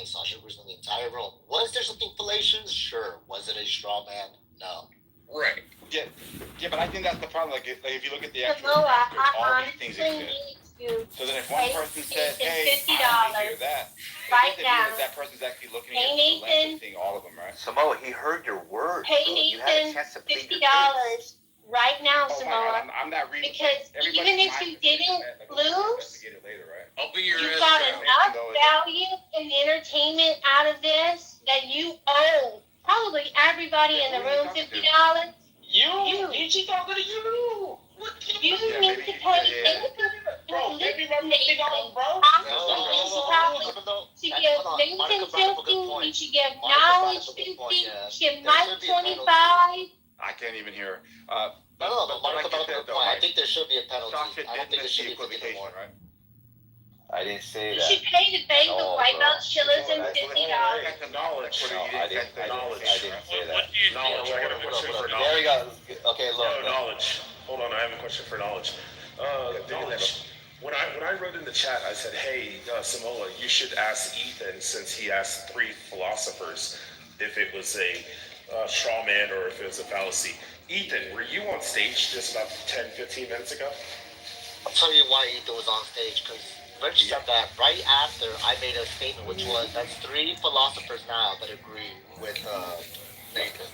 chainsaw. She was in the entire room. Was there something fallacious? Sure. Was it a straw man? No. Right. Yeah, but I think that's the problem. Like if you look at the actual Noah, factors, all I these things honestly exist. need you So then if one pay person says, hey, $50 I want to hear that, right it doesn't mean now. that person's actually looking Hey, at the lens Nathan. and seeing all of them, right? Samoa, he heard your words. Pay So you had a Nathan chance to plead your $50 case. right now, Oh my Samoa. God, I'm not reading. Because even if you didn't lose, Later, right? I'll be your you ass got out. enough value and entertainment out of this that you owe probably everybody in the room $50. You? She talking to you. What You need to pay Nathan. Bro, baby, run $50, bro. She gives Nathan 50, you should give Knowledge 50, you should give Mike 25. I can't even hear. No, but Monica like brought up a good point. I think there should be a penalty. I don't think there should be $50 more. right? I didn't say You that. should pay the bank of No, White bro. Belt Chillers and $50. Knowledge. No, I didn't say that. What do you Knowledge. I got a question for There knowledge. we go. Okay, look. Knowledge. Hold on, I have a question for knowledge. Knowledge. When I wrote in the chat, I said, hey, Samoa, you should ask Ethan, since he asked 3 philosophers, if it was a straw man or if it was a fallacy. Ethan, were you on stage just about 10, 15 minutes ago? I'll tell you why Ethan was on stage, because Rich said that right after I made a statement, which was, that's 3 philosophers now that agree with Nathan.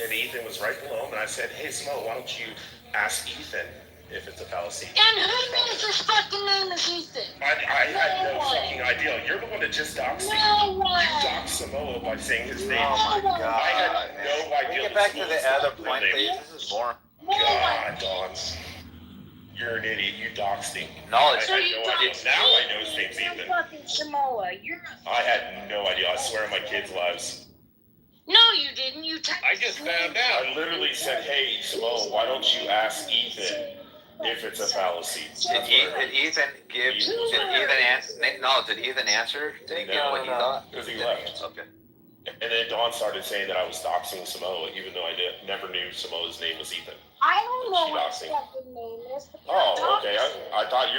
And Ethan was right below him, and I said, hey, Samoa, why don't you ask Ethan if it's a fallacy? And who knows his fucking name is Ethan? I had no fucking idea. You're the one that just doxed me. No one. You doxed Samoa by saying his name. Oh my God. I had no Can we idea. get back to this the was other real point, name. please? This is boring. God, Don. You're an idiot. You doxed him. Knowledge. I had no idea. Now I know his name's Ethan. Fucking Samoa, you're. I had no idea. I swear on my kids' lives. No, you didn't. You. I just found out. I literally said, hey, Samoa, why don't you ask Ethan if it's a fallacy? Did Ethan answer? Did he give what he thought? Because he left. Okay. And then Dawn started saying that I was doxing Samoa, even though I never knew Samoa's name was Ethan. I don't know what Doxing. his fucking name is. Oh, okay. I thought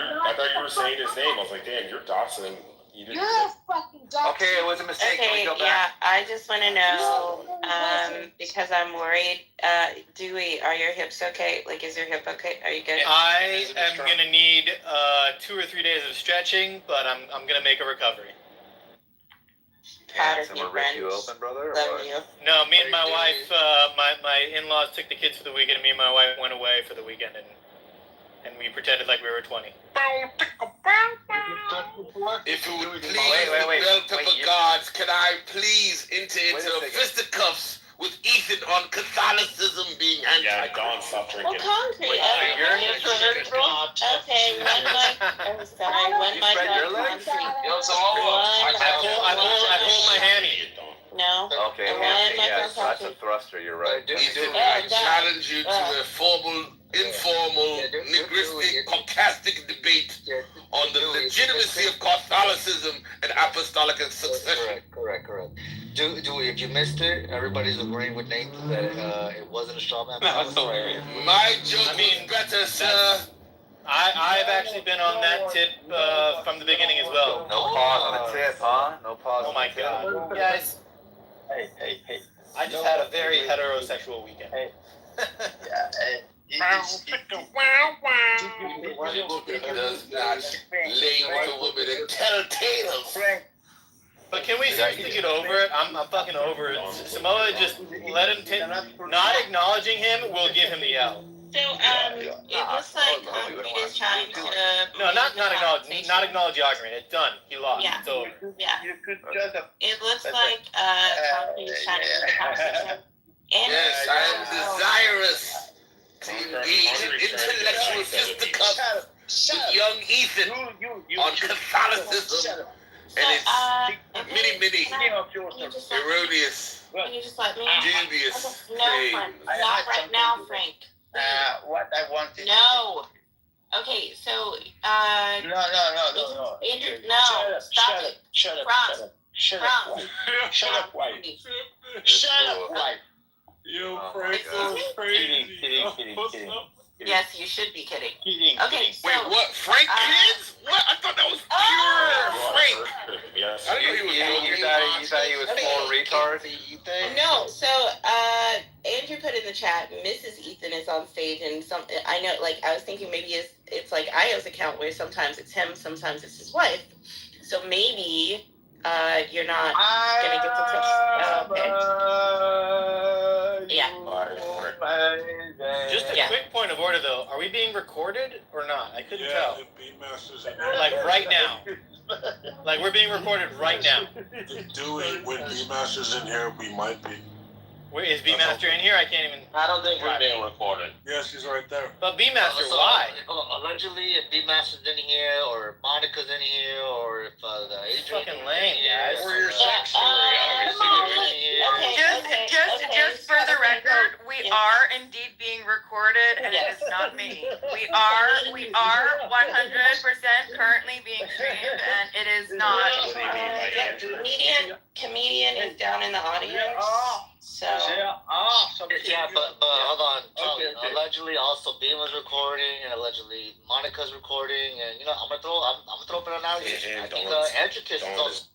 you were saying his name. I was like, damn, you're doxing him. You didn't. You're a fucking dog. Okay, it was a mistake. Can we Okay, go yeah, back? I just want to know, because I'm worried, Dewey, are your hips okay? Like, is your hip okay? Are you good? I am gonna need 2 or 3 days of stretching, but I'm gonna make a recovery. Proud Yeah, of someone you, rip friend. you open, brother? or Love what? you. No, me and my wife, my in-laws took the kids for the weekend, and me and my wife went away for the weekend, and we pretended like we were 20. If it would please Wait, the bell pepper you're- gods, can I please enter Wait a into second. fisticuffs with Ethan on Catholicism being Yeah, anti? Dawn, stop Well, drinking. concrete. Wait, your hips are hurting, bro? Okay, one mic. Oh, sorry, one You mic spread your on legs? concrete. Yo, Samoa, I pulled my hammy. No. Okay, One okay, mic yeah, on so that's a concrete. thruster, you're right. Ethan, Oh, I God. challenge you to a formal, informal, linguistic, sarcastic debate on the legitimacy of Catholicism and apostolic succession. Correct. Dewey, if you missed it, everybody's agreeing with Nathan that it wasn't a straw man. That's hilarious. My joke I mean, was better, sir. I've actually been on that tip from the beginning as well. No pause on the tip, huh? No pause Oh on my the tip. God, guys! Hey. I just had a very heterosexual weekend. He does not lay with a woman and tell tales. But can we seriously get over it? I'm fucking over it. Samoa, just let him take. Not acknowledging him will give him the L. So, it looks like concrete is trying to. No, not acknowledge the argument. It's done. He lost. Yeah. It's over. Yeah. You could just It looks like concrete is trying to end the conversation. And Yes, I am desirous to engage in intellectual fisticuffs with young Ethan on Catholicism and its many erroneous, Can you just let me? dubious Okay, no, Frank. claims. Not right now, Frank. what I wanted. No. Okay, so No. Andrew, no. Stop it. Shut up. Franz. Shut up, White. Shut up, White. Yo, Oh, Frank, God. that's crazy. Kidding. Yes, you should be kidding. Kidding. Okay, so Wait, what? Frank kids? What? I thought that was pure Frank. Yes. I didn't know he was Your joking. daddy thought he was full retard? No, so Andrew put in the chat, Mrs. Ethan is on stage, and I know, like, I was thinking maybe it's like Io's account where sometimes it's him, sometimes it's his wife. So maybe you're not gonna get to touch. Okay. Yeah. Just a quick point of order, though. Are we being recorded or not? I couldn't tell. Like right now. Like we're being recorded right now. Dewey, when B-Master's in here, we might be. Where is B-Master in here? I can't even. I don't think we're being recorded. Yes, he's right there. But B-Master, why? Allegedly, if B-Master's in here, or Monica's in here, or if the agent fucking lame, guys. Or your sex story, obviously. Just for the record, we are indeed being recorded, and it is not me. We are 100% currently being streamed, and it is not. Comedian is down in the audience. So yeah, but hold on. Allegedly, also Beam was recording, and allegedly Monica's recording, and I'm gonna throw it out here. I think Edgerton is also.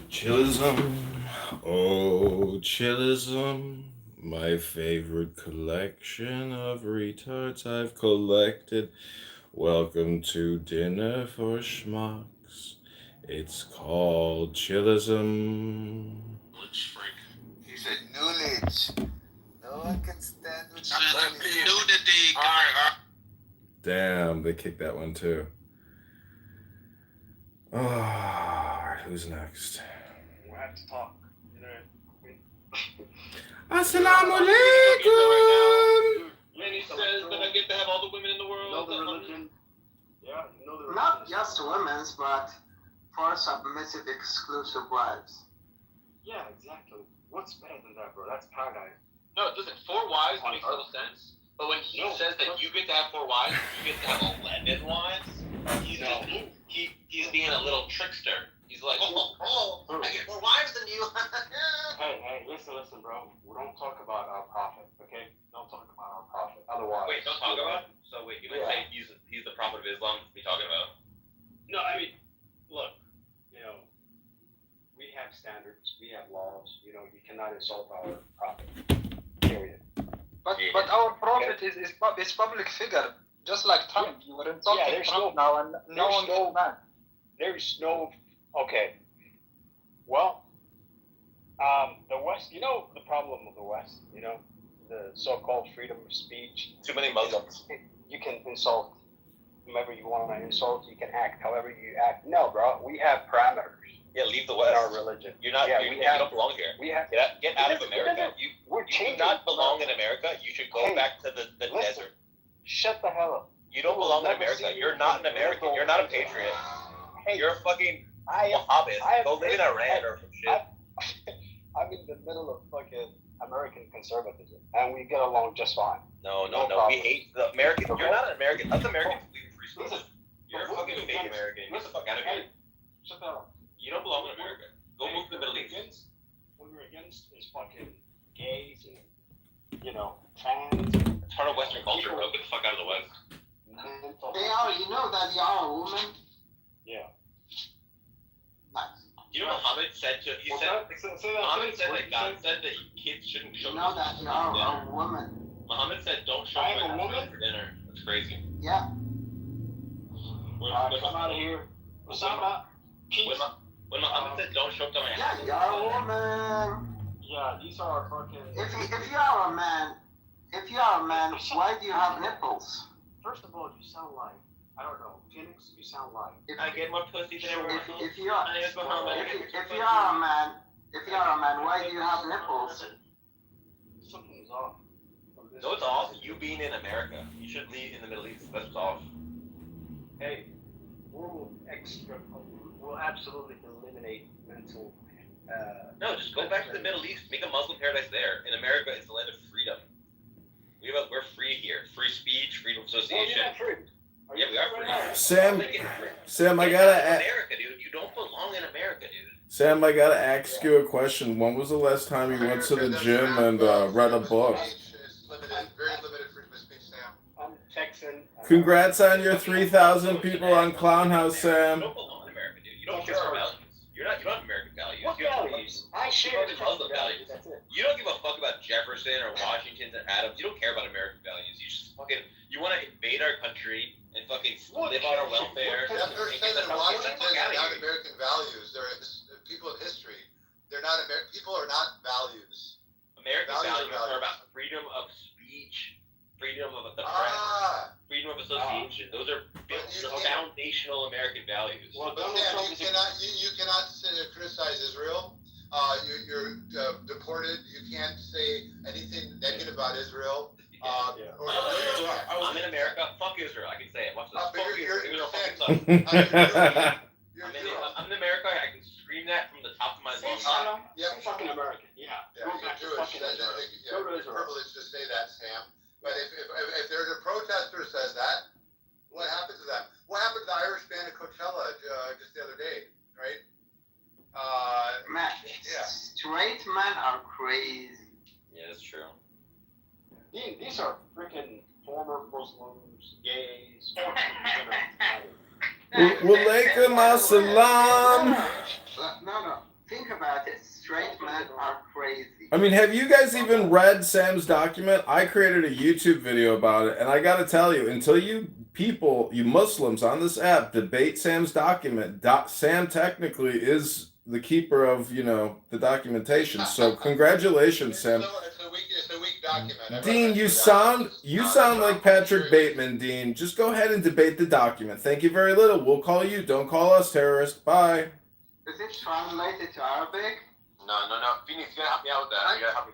Chillism, oh chillism, my favorite collection of retards I've collected. Welcome to Dinner for Schmucks. It's called chillism. He said knowledge. No one can stand with nudity. Damn, they kicked that one too. Alright, who's next? We'll have to talk. Assalamu alaikum! Lenny says that I get to have all the women in the world. Know the religion. Yeah, you know the religion. Not just women's, but for submissive exclusive wives. Yeah, exactly. What's better than that, bro? That's paradise. No, listen, 4 wives makes little sense. But when he says that you get to have 4 wives, you get to have 11 wives, he's being a little trickster. He's like, I get 4 wives than you. Hey, listen, bro. We don't talk about our prophet, okay? Don't talk about our prophet. Otherwise. Wait, don't talk about him? So wait, you might say he's the prophet of Islam to be talking about? No, I mean, look, we have standards, we have laws, you cannot insult our prophet. Period. But our prophet is public figure, just like Trump. You were talking Trump now, and no one goes mad. There's no. Okay. Well, the West. The problem of the West. The so-called freedom of speech. Too many Muslims. You can insult whomever you want to insult. You can act however you act. No, bro. We have parameters. Yeah, leave the West. In our religion. You're not. You don't belong here. We have. Get out of America. You do not belong in America. You should go back to the desert. Shut the hell up. You don't belong in America. You're not an American. You're not a patriot. Hey, you're a fucking Mohammed. Go live in Iran or some shit. I'm in the middle of fucking American conservatism, and we get along just fine. No. We hate the American. You're not an American. Us Americans believe in free speech. You're a fucking fake American. Get the fuck out of here. Shut that up. You don't belong in America. Go move to the Middle East. What we're against is fucking gays and trans. It's part of Western culture, bro. Get the fuck out of the West. They are, that they are a woman. Yeah. Nice. You know what Muhammad said to Muhammad said that God said that kids shouldn't show that they are a woman. Muhammad said don't show my woman for dinner. That's crazy. Yeah. Come out of here. When Muhammad said don't show up to my house. Yeah, you are a woman. Yeah, these are fucking. If you are a man, why do you have nipples? First of all, you sound like Phoenix. You sound like. I get more pussy than everyone else. If you are a man, why do you have nipples? Something's off. No, it's off. You being in America, you should leave in the Middle East. That's off. Hey, we'll absolutely eliminate mental. No, just go back to the Middle East. Make a Muslim paradise there. In America, it's the land of freedom. We're free here. Free speech, free Freedom of Association. Yeah, we are free. Sam, Like, Sam, I get gotta out of a- America, dude. You don't belong in America, dude. Sam, I gotta ask you a question. When was the last time you went to the gym and read a book? It's limited, very limited freedom of speech, Sam. I'm Texan. Congrats on your 3,000 people on Clownhouse, Sam. You don't belong in America, dude. You don't share our values. You don't have American values. What you have values? I share the Muslim values. That's it. You don't give a fuck about Jefferson or Washington and Adams. You don't care about American values. You just fucking want to invade our country and fucking live on our welfare. Jefferson and Washington are not American values. They're people of history. They're not people are not values. American values are about freedom of speech, freedom of the press, freedom of association. Those are foundational American values. Well, Sam, you cannot criticize Israel. You're deported. You can't say anything negative about Israel. I'm in America. Fuck Israel. I can say it. Watch this. Fuck Israel. Israel fucking sucks. I'm in America. I can scream that from the top of my lungs. Yeah, fucking American. Yeah. You're Jewish. You're privileged to say that, Sam. But if there's a protester says that, what happens to them? What happened to the Irish band at Coachella just the other day, right? Straight men are crazy. Yeah, that's true. These are freaking former Muslims, gays. Walaikum assalam. No. Think about it. Straight men are crazy. I mean, have you guys even read Sam's document? I created a YouTube video about it, and I gotta tell you, until you Muslims on this app debate Sam's document, Sam technically is the keeper of, the documentation. So congratulations, Sam. It's a weak document. Dean, you sound like Patrick Bateman, Dean. Just go ahead and debate the document. Thank you very little. We'll call you. Don't call us terrorists. Bye. Is it translated to Arabic? No. Phoenix, you gotta help me out with that. You gotta help me.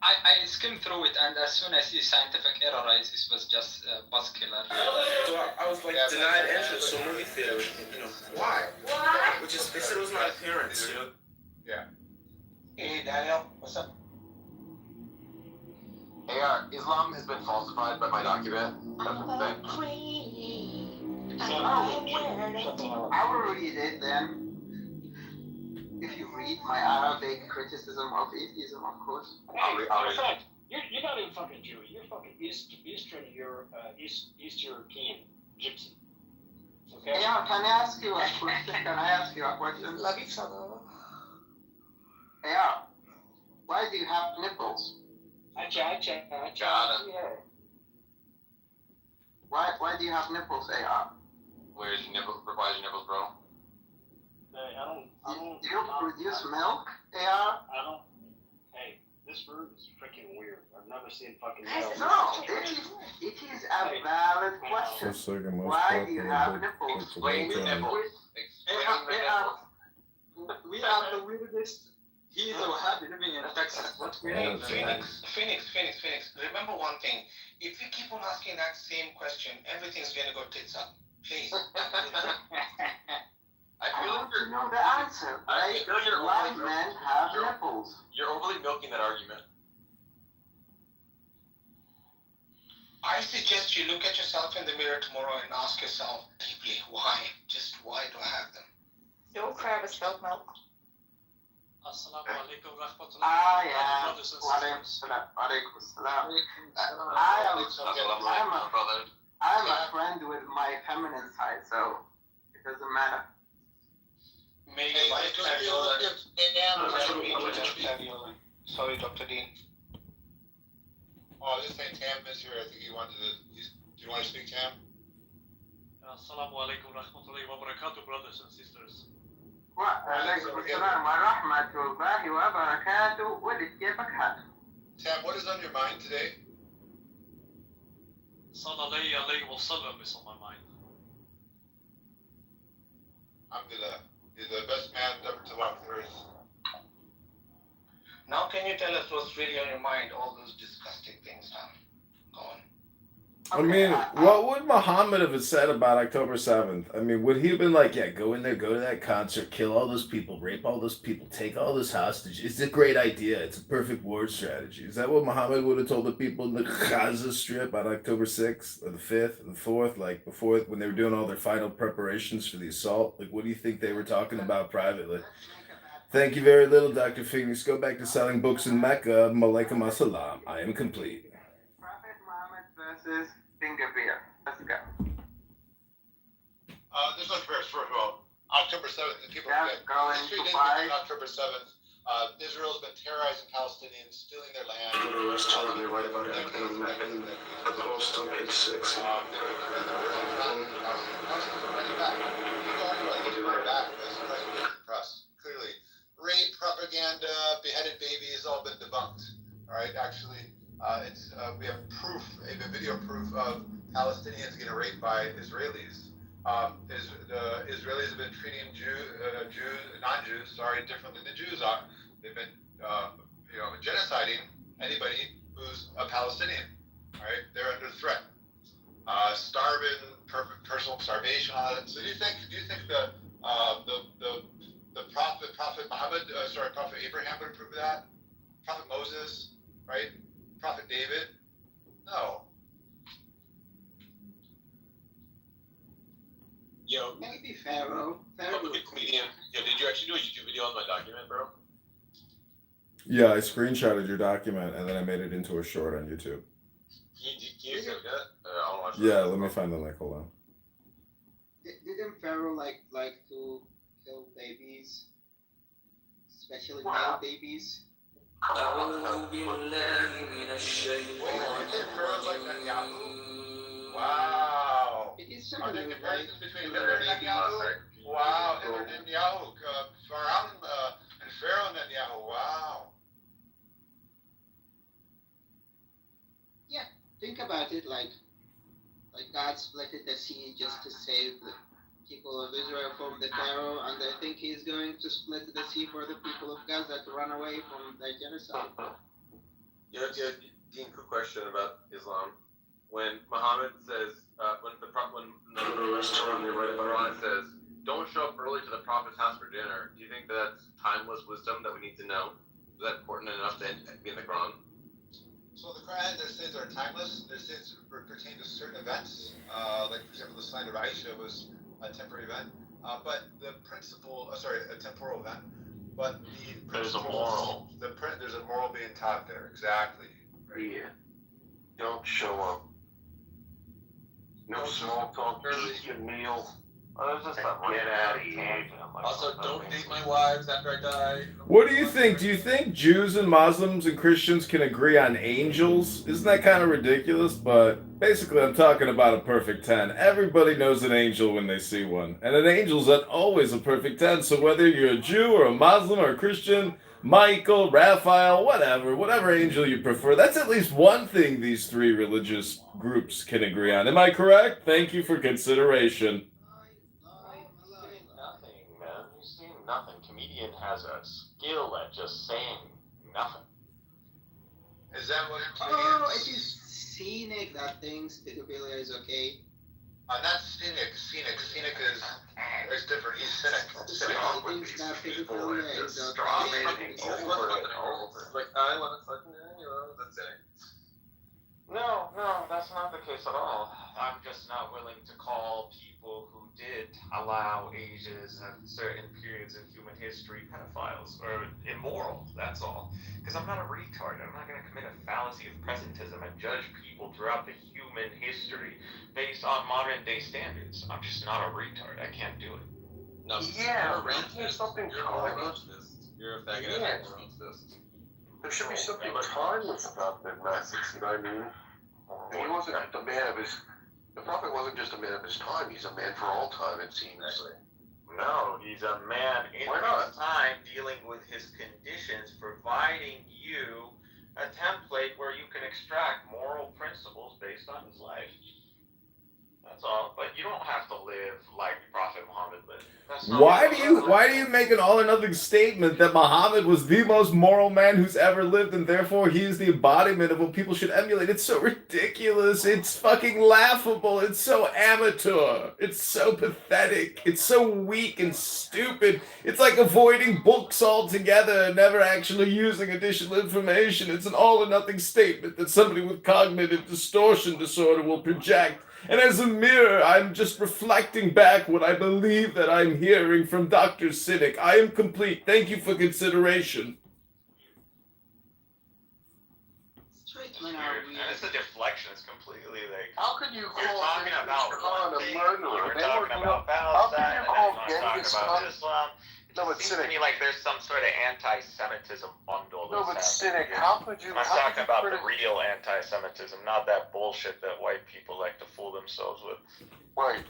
I skimmed through it, and as soon as I see scientific error, it was just buzzkiller. So I was like denied entrance to a movie theater. Why? Which is, they said it was my appearance. Yeah. Hey, Daniel, what's up? Hey, Islam has been falsified by my document. That's the thing. I will read it then. If you read my Arabic criticism of atheism, of course. Hey, matter of fact, you're not even fucking Jew. You're fucking Eastern European gypsy. Okay? Yeah, can I ask you a question? Love each other. Yeah. Why do you have nipples? Yeah. Why do you have nipples, AR? Where's your nipples? Why is your nipples, bro? Do you produce milk, AR? Hey, this room is freaking weird. I've never seen fucking. No, it is a valid question. Why do you have nipples? Explain your nipples. We have the weirdest. He is a Wahhabi living in Texas. What's weird? Phoenix. Remember one thing. If we keep on asking that same question, everything's gonna go tits up. Please. I want to know the answer. Why men have nipples? You're overly milking that argument. I suggest you look at yourself in the mirror tomorrow and ask yourself deeply, why? Just why do I have them? Don't cry with spilled milk. Assalamu alaikum rahmatullahi wa barakatuh. I'm a friend with my feminine side, so it doesn't matter. Sorry, Dr. Dean. Oh, this ain't Tam is here. I think he wanted to. Do you want to speak, Tam? Assalamu alaikum rahmatullahi wa barakatuh, brothers and sisters. وعليكم السلام ورحمة الله وبركاته. ولد كيفك حالك؟ Tam, what is on your mind today? Sallallahu alayhi wa sallam is on my mind. Alhamdulillah. You're the best man ever to walk the earth. Now can you tell us what's really on your mind, all those disgusting things, Tom? Go on. I mean, what would Muhammad have said about October 7th? I mean, would he have been like, yeah, go in there, go to that concert, kill all those people, rape all those people, take all this hostage? It's a great idea. It's a perfect war strategy. Is that what Muhammad would have told the people in the Gaza Strip on October 6th or the 5th or the 4th, like before when they were doing all their final preparations for the assault? Like, what do you think they were talking about privately? Thank you very little, Dr. Phoenix. Go back to selling books in Mecca. Malaikum assalam. I am complete. Prophet Muhammad versus Singapore. Let's go. There's no comparison. First of all, October 7th, and people That's forget. going History to didn't fight. begin October 7th. Israel's been terrorizing Palestinians, stealing their land. Go to a restaurant, they write about it in the post on page 6. Press. Clearly, rape, propaganda, beheaded babies, all been debunked. All right, actually, we have proof, a video proof of Palestinians getting raped by Israelis. The Israelis have been treating non-Jews, different than the Jews are. They've been, genociding anybody who's a Palestinian. All right, they're under threat. Starving, personal starvation, all that. So do you think the Prophet Muhammad, Prophet Abraham would approve of that? Prophet Moses, right? Prophet David? No. Yo, Maybe Pharaoh. public comedian. Yo, did you actually do a YouTube video on my document, bro? Yeah, I screenshotted your document and then I made it into a short on YouTube. Can you say that? I'll watch Yeah, let me find the link. Hold on. Didn't Pharaoh like to kill babies, especially male babies? Wow. It is Are there similar, right? comparisons between Hitler and Netanyahu? Wow, Hitler and Netanyahu, and Pharaoh and Netanyahu. Wow. Yeah, think about it like God split the sea just to save the people of Israel from the Pharaoh, and I think he's going to split the sea for the people of Gaza to run away from the genocide. Yeah, Dean, quick question about Islam. When Muhammad says, when the restaurant, they write about Quran says, don't show up early to the prophet's house for dinner, do you think that's timeless wisdom that we need to know? Is that important enough to be in the Quran? So the Quran, their sins are timeless. Their sins pertain to certain events. Like, for example, the slander of Aisha was a temporary event. But the principle, a temporal event. But There's a moral. There's a moral being taught there. Exactly. Right. Yeah. Don't show up. No small talk. Eat your meal. Get out of here. Also, don't date my wives after I die. What do you think? Do you think Jews and Muslims and Christians can agree on angels? Isn't that kind of ridiculous? But basically, I'm talking about a perfect 10. Everybody knows an angel when they see one. And an angel's always a perfect 10. So whether you're a Jew or a Muslim or a Christian, Michael, Raphael, whatever angel you prefer, that's at least one thing these three religious groups can agree on. Am I correct? Thank you for consideration. Nothing, man. You've seen nothing. Comedian has a skill at just saying nothing. Is that what It is scenic that thinks pedophilia is okay. Not cynic. Cynic is different. He's cynic. He thinks that pedophilia is okay. Like, I want to fucking that's it. No, that's not the case at all. I'm just not willing to call people who did allow ages at certain periods in human history pedophiles or immoral, that's all. Because I'm not a retard. I'm not going to commit a fallacy of presentism and judge people throughout the human history based on modern day standards. I'm just not a retard. I can't do it. No, Yeah, there's something You're a racist. You're a faggot and a racist. There should be something timeless about that message, you know what I mean? He wasn't a man of his... The prophet wasn't just a man of his time, he's a man for all time, it seems. No, he's a man in his time dealing with his conditions, providing you a template where you can extract moral principles based on his life. That's all. But you don't have to live like Prophet Muhammad lived. That's not Why do you make an all or nothing statement that Muhammad was the most moral man who's ever lived and therefore he is the embodiment of what people should emulate? It's so ridiculous. It's fucking laughable. It's so amateur. It's so pathetic. It's so weak and stupid. It's like avoiding books altogether and never actually using additional information. It's an all or nothing statement that somebody with cognitive distortion disorder will project. And as a mirror, I'm just reflecting back what I believe that I'm hearing from Dr. Cynic. I am complete. Thank you for consideration. It's weird. And it's a deflection. It's completely like. How can you You're call talking about Khan one a thing, murderer? you were talking about Palestine, and then you want to talk about Islam. No, but It seems to me like there's some sort of anti-Semitism bundle. No, but that's Cynic, happening how here. could you? I'm talking about the real anti-Semitism, not that bullshit that white people like to fool themselves with. Right.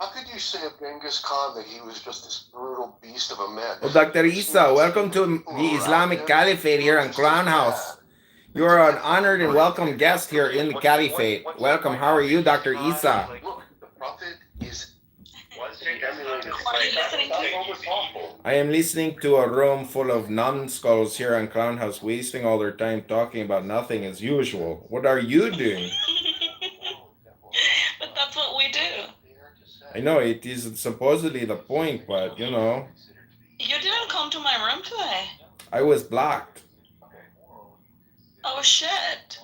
How could you say of Genghis Khan that he was just this brutal beast of a man? Well, Dr. Isa, welcome to the Islamic Caliphate here on Clown House. You are an honored and welcome guest here in the Caliphate. Welcome. How are you, Dr. Isa? Look, the prophet is. I am listening to a room full of numbskulls here on Clown House wasting all their time talking about nothing as usual. What are you doing? But that's what we do. I know it is supposedly the point, but you know. You didn't come to my room today. I was blocked. Oh shit.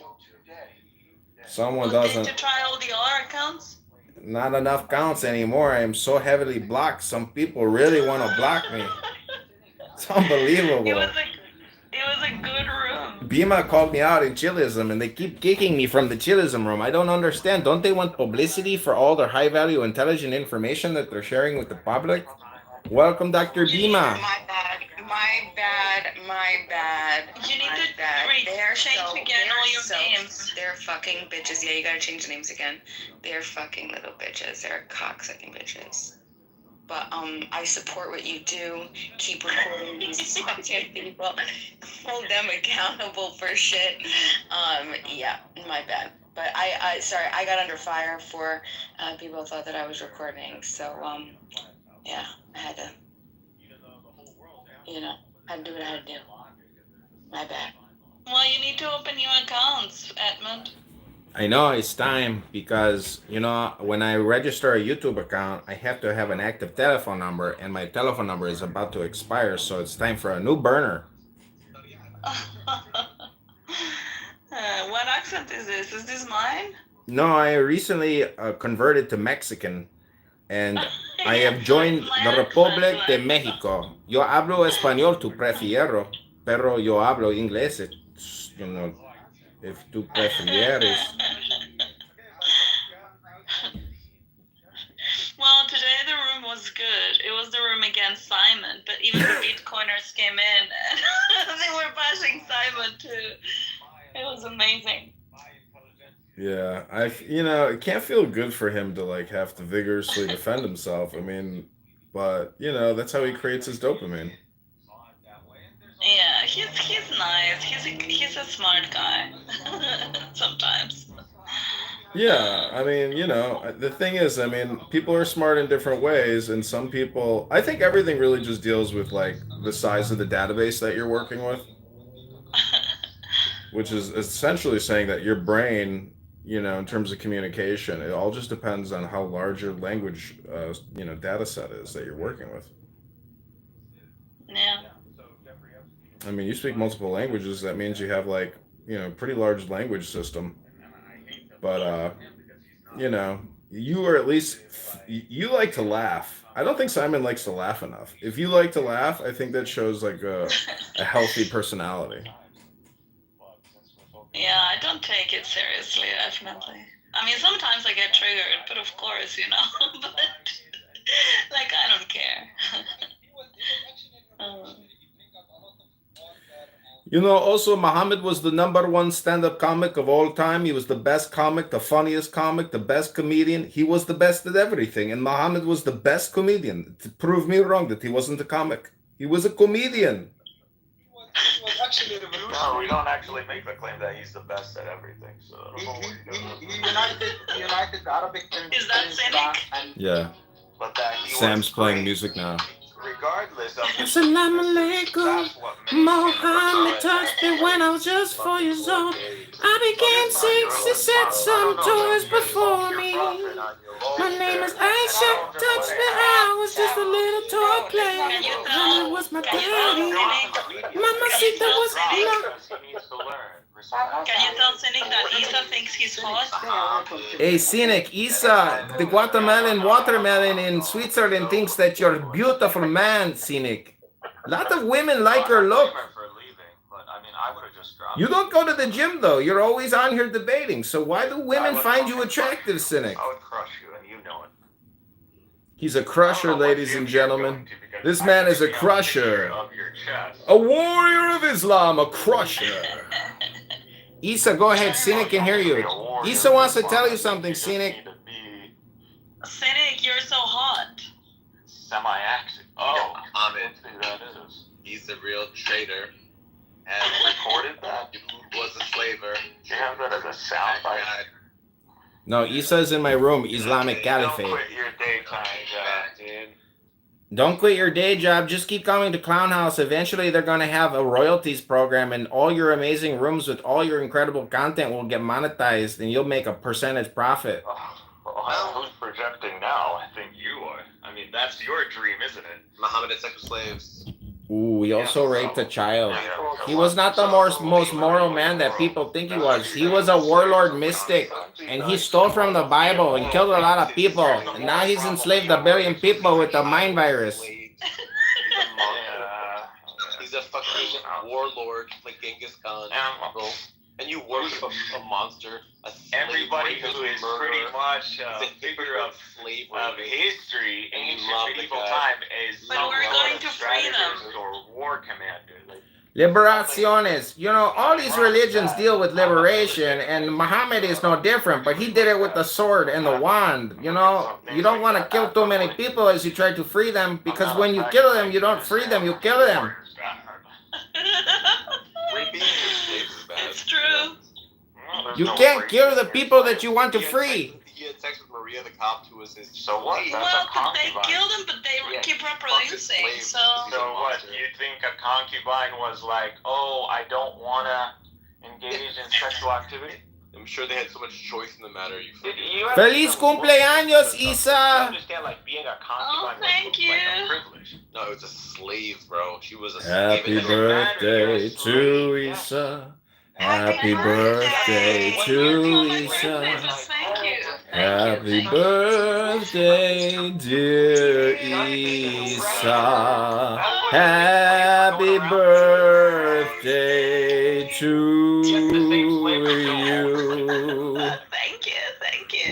Someone Did doesn't. you try all the other accounts? Not enough counts anymore. I am so heavily blocked. Some people really want to block me. It's unbelievable. It was a good room. Bima called me out in chillism and they keep kicking me from the chillism room. I don't understand. Don't they want publicity for all their high value intelligent information that they're sharing with the public? Welcome, Dr. Bima. My bad. You need to change again all your names. They're fucking bitches. Yeah, you gotta change the names again. They're fucking little bitches. They're cocksucking bitches. But I support what you do. Keep recording these fucking people. Hold them accountable for shit. Yeah, my bad. But I sorry, I got under fire for people thought that I was recording. So yeah, I had to, had to do what I had to do. My bad. Well, you need to open new accounts, Edmund. I know it's time because, when I register a YouTube account, I have to have an active telephone number and my telephone number is about to expire. So it's time for a new burner. What accent is this? Is this mine? No, I recently converted to Mexican and I have joined the Republic de Mexico. Yo hablo español, tu prefiero, pero yo hablo inglés, if tú prefieres. Well, today the room was good. It was the room against Simon, but even the Bitcoiners came in and they were bashing Simon too. It was amazing. Yeah, it can't feel good for him to have to vigorously defend himself. I mean, but that's how he creates his dopamine. Yeah, he's nice. He's a smart guy. Sometimes. Yeah, I mean, the thing is, people are smart in different ways, and some people, I think everything really just deals with the size of the database that you're working with, which is essentially saying that your brain, in terms of communication, it all just depends on how large your language, data set is that you're working with. Yeah. I mean, you speak multiple languages. That means you have pretty large language system. But you are at least you like to laugh. I don't think Simon likes to laugh enough. If you like to laugh, I think that shows a healthy personality. Yeah, I don't take it seriously, definitely. I mean, sometimes I get triggered, but of course, but I don't care. Also, Muhammad was the #1 stand-up comic of all time. He was the best comic, the funniest comic, the best comedian. He was the best at everything. And Muhammad was the best comedian. To prove me wrong that he wasn't a comic. He was a comedian. It was actually No, we revolutionary. don't actually make the claim that he's the best at everything. So I don't know what you're doing. He united the Arabic Is that cynic? and Yeah. But that he Sam's was playing great, music now. regardless of his Assalamu weaknesses. alaikum. That's what makes him Muhammad the touched me when I was just 4 years old. I began It's not your 6, he set response. I some don't know, toys man. before Your me. prophet on your roll My name there. is Aisha, touched me, I was just a little toy player. Can you Mama tell? was my Can you tell daddy. Cynic? Mamacita was Cynic? my... He needs to learn. Can you tell Cynic that Isa thinks he's hot? Hey, Cynic, Isa, the Guatemalan watermelon in Switzerland thinks that you're a beautiful man, Cynic. A lot of women like your look. For leaving, but I mean, I would have just dropped. You don't go to the gym, though. You're always on here debating. So why do women find you attractive, Cynic? I would crush you, and you know it. He's a crusher, ladies and gentlemen. This man is a crusher. Of your chest. A warrior of Islam, a crusher. Isa, go ahead. Cynic can hear you. Isa wants to tell you something, Cynic. Cynic, you're so hot. Semi-active. Oh, Ahmed, that is. he's the real traitor. And Recorded that? was a slaver. You have that as a soundbite. No, Isa's in my room, Islamic Caliphate. Don't quit your daytime job, dude. Don't quit your day job. Just keep coming to Clown House. Eventually, they're going to have a royalties program, and all your amazing rooms with all your incredible content will get monetized, and you'll make a percentage profit. Who's projecting now? I think you are. I mean, that's your dream, isn't it? Muhammad had sex with slaves. Ooh, he also raped a child. He was not the most moral man that people think he was. He was a warlord mystic, and he stole from the Bible and killed a lot of people. And now he's enslaved a billion people with the mind virus. He's a fucking warlord like Genghis Khan. And you worship a monster. Everybody who is pretty much a figure of history, ancient medieval time, is But we're going to free them. or war commander. Like, Liberaciones. You know, all these religions deal with liberation, and Muhammad is no different, but he did it with the sword and the wand. You know, you don't want to kill too many people as you try to free them, because when you kill them, you don't free them, you kill them. It's true. You can't kill the people that you want to free. He had sex with Maria, the cop, who was his. So what? That's Well, a but they concubine. killed him, but they keep reproducing, so... So what? You think a concubine was like, oh, I don't want to engage in sexual activity? I'm sure they had so much choice in the matter. Feliz cumpleaños, You Isa. understand, like, being a concubine thank was like a privilege. No, it was a slave, bro. She was a slave. Happy birthday to Isa. Happy birthday to Isa. Thank you. Happy birthday, dear Isa. Happy birthday to you. Thank you.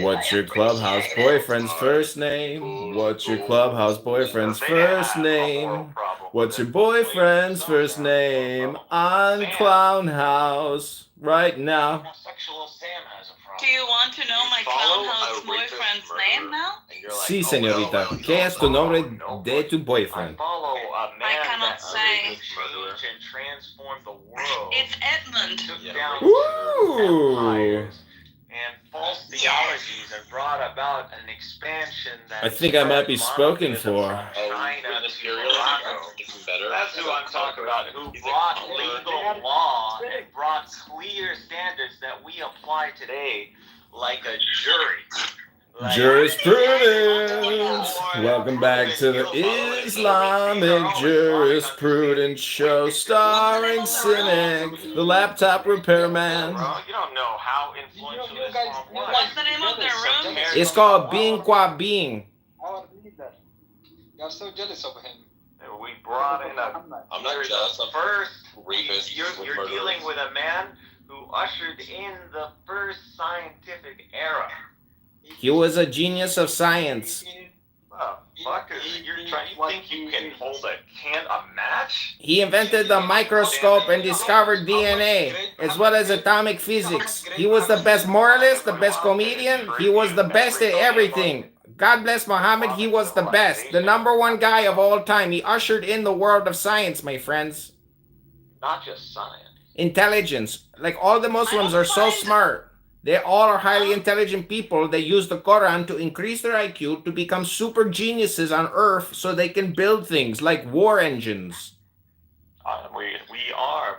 What's your clubhouse boyfriend's first name? What's your clubhouse boyfriend's first name? What's your boyfriend's first name on Clown House right now? Do you want to know my clown house boyfriend's name now? Sí, señorita. ¿Qué es tu nombre de tu boyfriend? Follow a man I cannot that say. changed and transformed the world. It's Edmund. Took down Ooh. empires and false theologies and brought about an expansion that I think I might be spoken for. China to Morocco. That's who I'm talking about, who brought legal law and brought clear standards that we apply today, like a jury. Jurisprudence. Welcome back to the Islamic Jurisprudence Show, starring Cynic, the laptop repairman. Bro, you don't know how influential Islam was. What's the name of their room? It's called Being Qua Being. our leader. You are so jealous of him. We brought in a. I'm not jealous. I'm First, rapist. you're dealing with a man who ushered in the first scientific era. He was a genius of science. Oh, fuck, you think you can hold a match? He invented the microscope and discovered DNA, as well as atomic physics. He was the best moralist, the best comedian. He was the best at everything. God bless Muhammad, he was the best. The #1 guy of all time. He ushered in the world of science, my friends. not just science. Intelligence. Like all the Muslims are so smart. They all are highly intelligent people. They use the Quran to increase their IQ to become super geniuses on Earth so they can build things like war engines.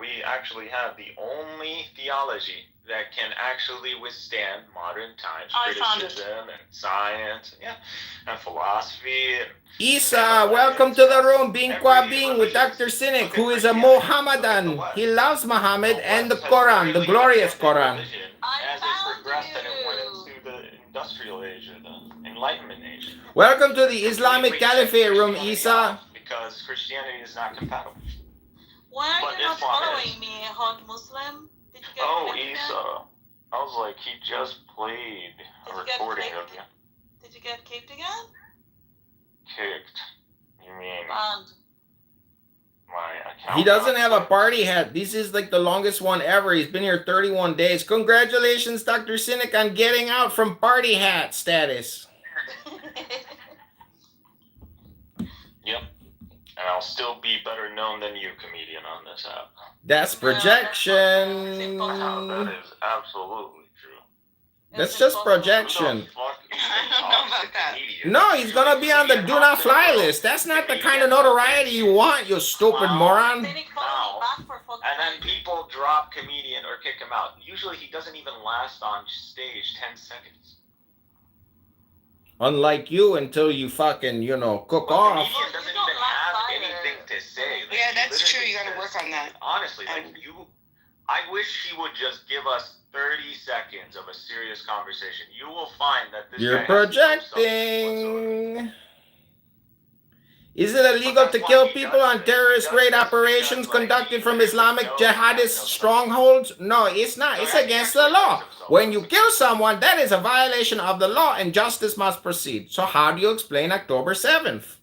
We actually have the only theology that can actually withstand modern times criticism and science, and philosophy. Isa, welcome to the room. Bing Kwa Bing with Dr. Cynic, who is a Mohammedan. He loves Muhammad and the Quran, the glorious Quran. As it progressed and it went into the industrial age or the Enlightenment age. Welcome to the Islamic Caliphate room, Isa. Because Christianity is not compatible. Why are you not following me, hot Muslim? Did you get Isa. I was like, he just played a recording of you. Did you get kicked again? Kicked? You mean Banned. my account? He doesn't have a party hat. This is like the longest one ever. He's been here 31 days. Congratulations, Dr. Cynic, on getting out from party hat status. Yep. And I'll still be better known than you, comedian, on this app. That's projection. That is absolutely true. That's just projection. I don't know about that. No, he's gonna be on the do not fly list. That's not the kind of notoriety you want, you stupid moron. And then people drop comedian or kick him out. Usually he doesn't even last on stage 10 seconds. Unlike you until you fucking, cook off. Comedian doesn't even have anything to say. Like, Yeah, that's true. You gotta work on that. Honestly, I wish he would just give us 30 seconds of a serious conversation. You will find that this You're guy has no substance projecting. Is it illegal to kill people on terrorist raid operations conducted from Islamic jihadist strongholds? No, it's not. It's against the law. When you kill someone, that is a violation of the law and justice must proceed. So how do you explain October 7th?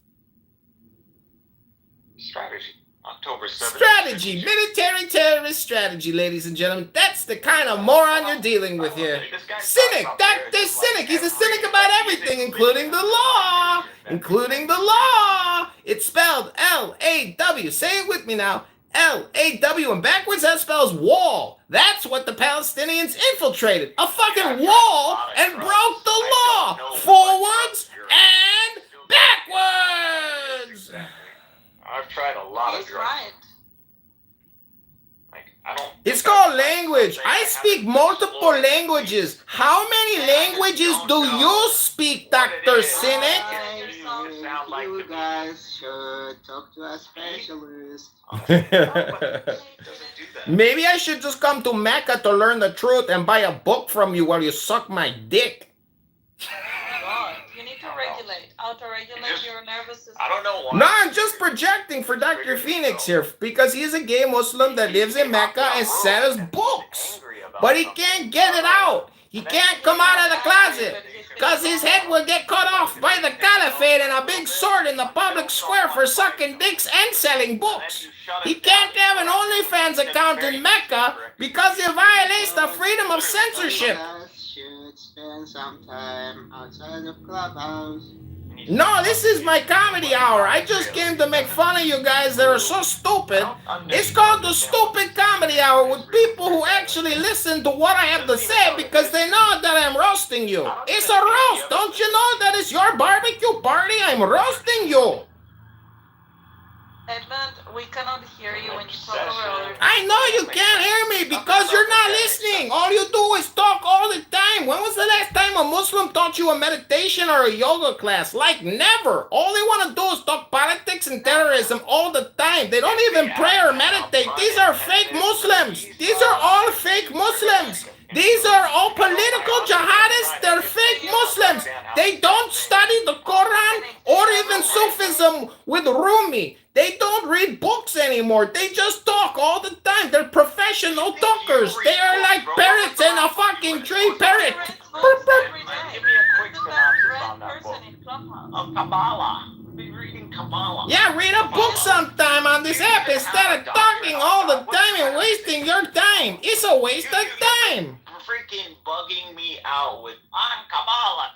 Strategy. October 7th. Strategy. Military terrorist strategy, ladies and gentlemen. That's the kind of moron you're dealing with here. Cynic. Dr. Cynic. He's a cynic about everything, including the law. Including the law. It's spelled L-A-W. Say it with me now. L-A-W. And backwards that spells wall. That's what the Palestinians infiltrated. A fucking wall and broke the law. Forwards and backwards. I've tried a lot of He's drugs. right. It's called language. I speak multiple languages. How many languages do you speak, Dr. Cynic? You guys should talk to a specialist. Maybe I should just come to Mecca to learn the truth and buy a book from you while you suck my dick. God, you need to regulate, auto-regulate your nervous system. I don't know why. No, I'm just projecting for Dr. Phoenix here because he's a gay Muslim that lives in Mecca and sells books. But he can't get it out. He can't come out of the closet because his head will get cut off by the caliphate and a big sword in the public square for sucking dicks and selling books. He can't have an OnlyFans account in Mecca because it violates the freedom of censorship. Should spend some time outside of Clubhouse. No, this is my comedy hour. I just came to make fun of you guys that are so stupid. It's called the Stupid Comedy Hour with people who actually listen to what I have to say because they know that I'm roasting you. It's a roast. Don't you know that it's your barbecue party? I'm roasting you. Edmund, we cannot hear you when you talk over other people. I know you can't hear me because you're not listening. All you do is talk all the time. When was the last time a Muslim taught you a meditation or a yoga class? Like never. All they want to do is talk politics and terrorism all the time. They don't even pray or meditate. These are fake Muslims. These are all fake Muslims. These are all political jihadists. They're fake Muslims. They don't study the Quran or even Sufism with Rumi. They don't read books anymore. They just talk all the time. They're professional talkers. They are like parrots in a fucking tree. Parrot. Burp, burp. Give me a quick synopsis on that book. Of Kabbalah. Be reading Kabbalah. Yeah, read a book sometime on this app instead of talking all the time and wasting your time. It's a waste of time. Freaking bugging me out with Kabbalah.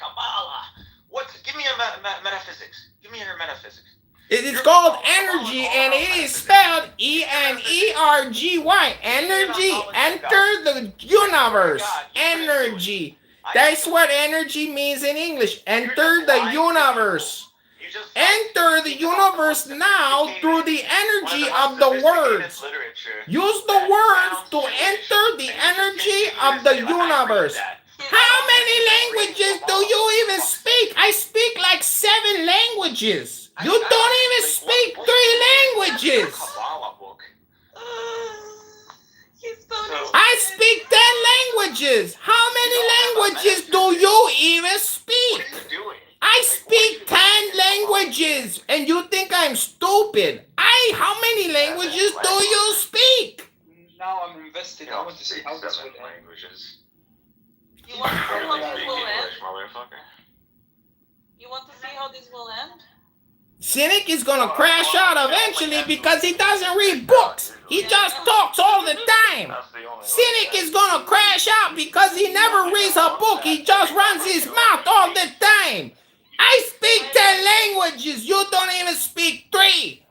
Give me a metaphysics. Give me your metaphysics. It's called energy, and it is spelled E-N-E-R-G-Y. Energy. Enter the universe. Energy. That's what energy means in English. Enter the universe. Enter the universe now through the energy of the words. Use the words to enter the energy of the universe. How many languages do you even speak? I speak like 7 languages. You don't even speak 3 languages. I speak 10 languages. How many languages do you even speak? I speak 10 languages, and you think I'm stupid. How many languages do you speak? Now I'm invested. I want to see how this will end. You want to see how this will end? You want to see how this will end? Cynic is gonna crash out eventually because he doesn't read books. He just talks all the time. Cynic is gonna crash out because he never reads a book. He just runs his mouth all the time. I speak 10 languages. You don't even speak 3.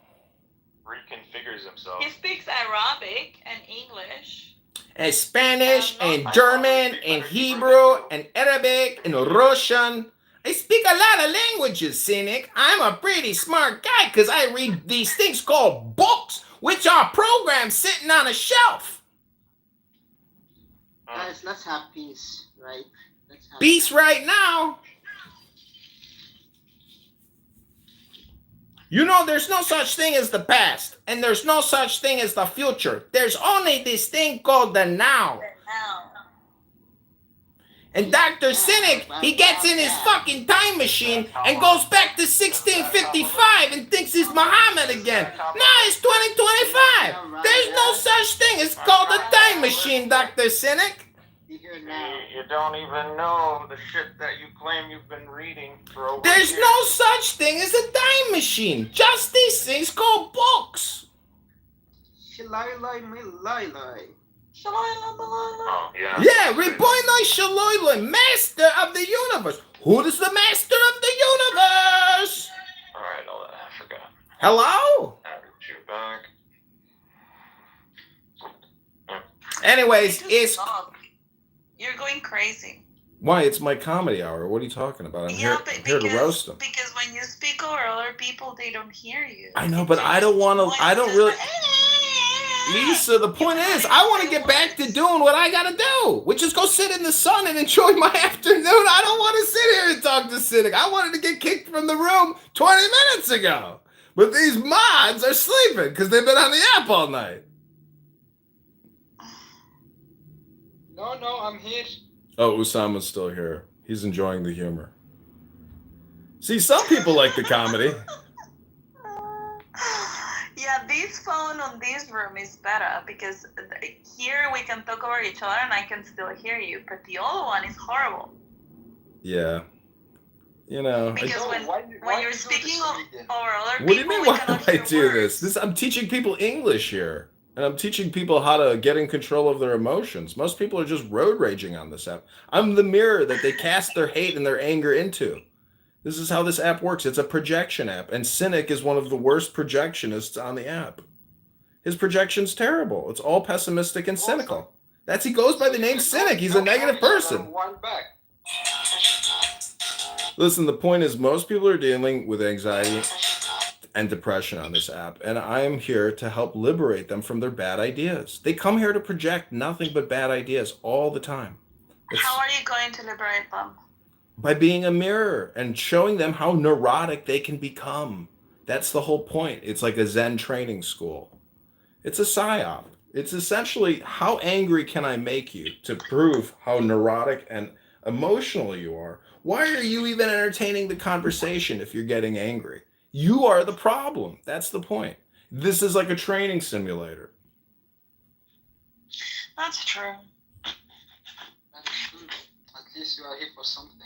Reconfigures himself. He speaks Arabic and English. And Spanish, and German, and Hebrew, and Arabic, and Russian. I speak a lot of languages, Cynic. I'm a pretty smart guy because I read these things called books, which are programs sitting on a shelf. Guys, let's have peace, right? Peace right now. You know, there's no such thing as the past, and there's no such thing as the future. There's only this thing called the now. And Dr. Cynic, he gets in his fucking time machine and goes back to 1655 and thinks he's Muhammad again. No, it's 2025. There's no such thing. It's called a time machine, Dr. Cynic. You don't even know the shit that you claim you've been reading for over There's years. no such thing as a time machine. Just these things called books. Oh, yeah. Yeah, Ribono Shaloiloi, master of the universe. Who is the master of the universe? Alright, I forgot. Hello? Average you back. Anyways, it's... You're going crazy. Why? It's my comedy hour. What are you talking about? I'm here to roast them. Because when you speak over other people, they don't hear you. I know, but I don't want to... I don't really... Lisa, the point is, I want to get back to doing what I got to do, which is go sit in the sun and enjoy my afternoon. I don't want to sit here and talk to Cynic. I wanted to get kicked from the room 20 minutes ago. But these mods are sleeping because they've been on the app all night. No, I'm here. Oh, Usama's still here. He's enjoying the humor. See, some people like the comedy. Yeah, this phone on this room is better because here we can talk over each other and I can still hear you, but the other one is horrible. Yeah. You know. Because when you're speaking over other people, What do you mean, why do I do this? I'm teaching people English here. And I'm teaching people how to get in control of their emotions. Most people are just road raging on this app. I'm the mirror that they cast their hate and their anger into. This is how this app works. It's a projection app. And Cynic is one of the worst projectionists on the app. His projection's terrible. It's all pessimistic and cynical. He goes by the name Cynic. He's a negative person. Listen, the point is most people are dealing with anxiety and depression on this app, and I am here to help liberate them from their bad ideas. They come here to project nothing but bad ideas all the time. How are you going to liberate them? By being a mirror and showing them how neurotic they can become. That's the whole point. It's like a Zen training school. It's a psyop. It's essentially, how angry can I make you to prove how neurotic and emotional you are? Why are you even entertaining the conversation if you're getting angry? You are the problem. That's the point. This is like a training simulator. That's true. At least you are here for something.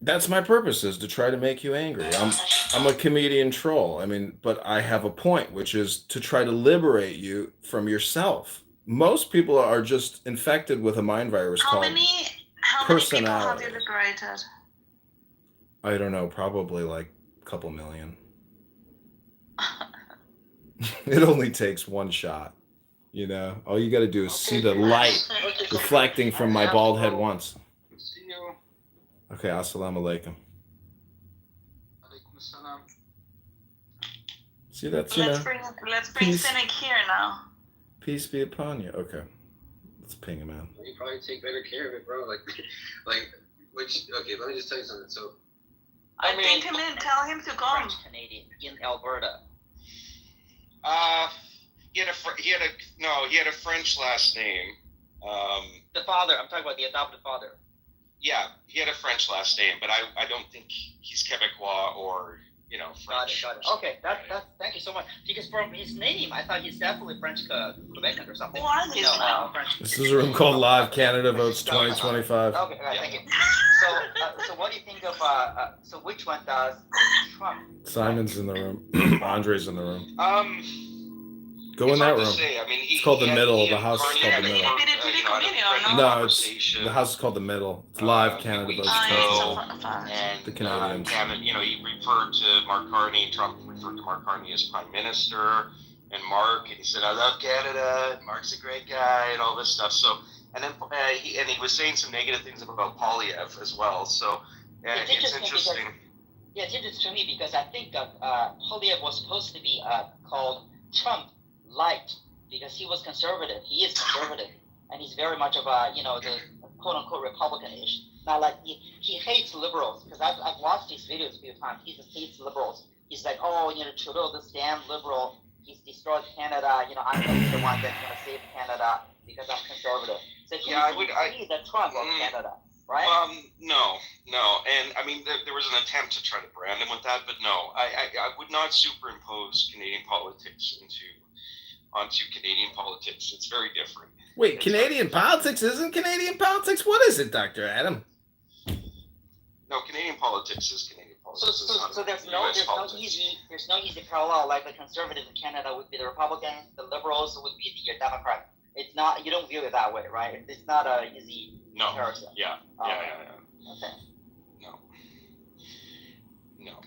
That's my purpose, is to try to make you angry. I'm a comedian troll. I mean, but I have a point, which is to try to liberate you from yourself. Most people are just infected with a mind virus called personality. How many people have you liberated? I don't know, probably like a couple million. It only takes one shot. You know, all you got to do is see the light reflecting from my bald head once. See you. Okay, assalamu alaikum. Alaikum assalam. See, that's, Let's bring peace. Cynic here now. Peace be upon you. Okay, let's ping him out. You probably take better care of it, bro. Okay, let me just tell you something. So, Ping him in. Tell him to come. French Canadian in Alberta. He had a French last name. The father. I'm talking about the adopted father. Yeah, he had a French last name, but I don't think he's Quebecois or French. Got it. Okay, thank you so much. Because from his name, I thought he's definitely French Quebecan or something. French. This is a room called Live Canada Votes 2025. Okay, thank you. So what do you think of? So which one does Trump? Simon's in the room. Andre's in the room. Go in that room. It's called the middle. The house is called the middle. No, the house is called the middle. It's Live Canada Votes 2025. And The Canadians. he referred to Mark Carney. Trump referred to Mark Carney as Prime Minister, and he said, "I love Canada. Mark's a great guy," and all this stuff. So, and then he was saying some negative things about Polyev as well. So, it's interesting. It's interesting to me because I think Polyev was supposed to be called Trump Light because he was conservative. He is conservative, and he's very much of a the quote unquote Republican-ish. Now, like he hates liberals because I've watched his videos a few times. He just hates liberals. He's like, Trudeau, this damn liberal, he's destroyed Canada. I'm going to be the one that's going to save Canada because I'm conservative. So I would be the Trump of Canada, right? No, and I mean there was an attempt to try to brand him with that, but no, I would not superimpose Canadian politics onto Canadian politics. It's very different. Wait, Canadian politics isn't Canadian politics? What is it, Dr. Adam? No, Canadian politics is Canadian politics. So there's no easy parallel. Like the conservatives in Canada would be the Republicans, the liberals would be the Democrats. It's not. You don't view it that way, right? It's not a easy comparison. Yeah. Okay. No.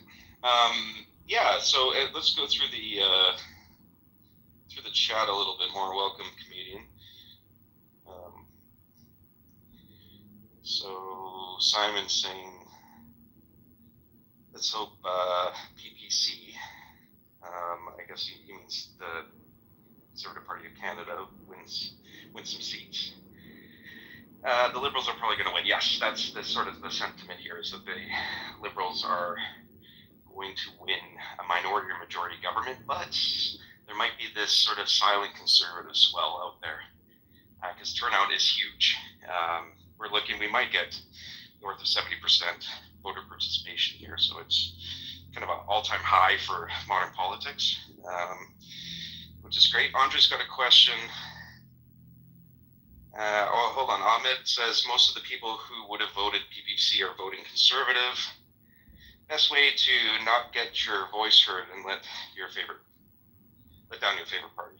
So let's go through the chat a little bit more. Welcome, comedian. So Simon's saying, let's hope PPC. I guess he means the Conservative Party of Canada wins some seats. The Liberals are probably going to win. Yes, that's sort of the sentiment here, is that the Liberals are going to win a minority or majority government, but there might be this sort of silent conservative swell out there because turnout is huge. We might get north of 70% voter participation here, so it's kind of an all-time high for modern politics, which is great. Andre's got a question. Hold on. Ahmed says most of the people who would have voted PPC are voting conservative. Best way to not get your voice heard and let down your favorite party.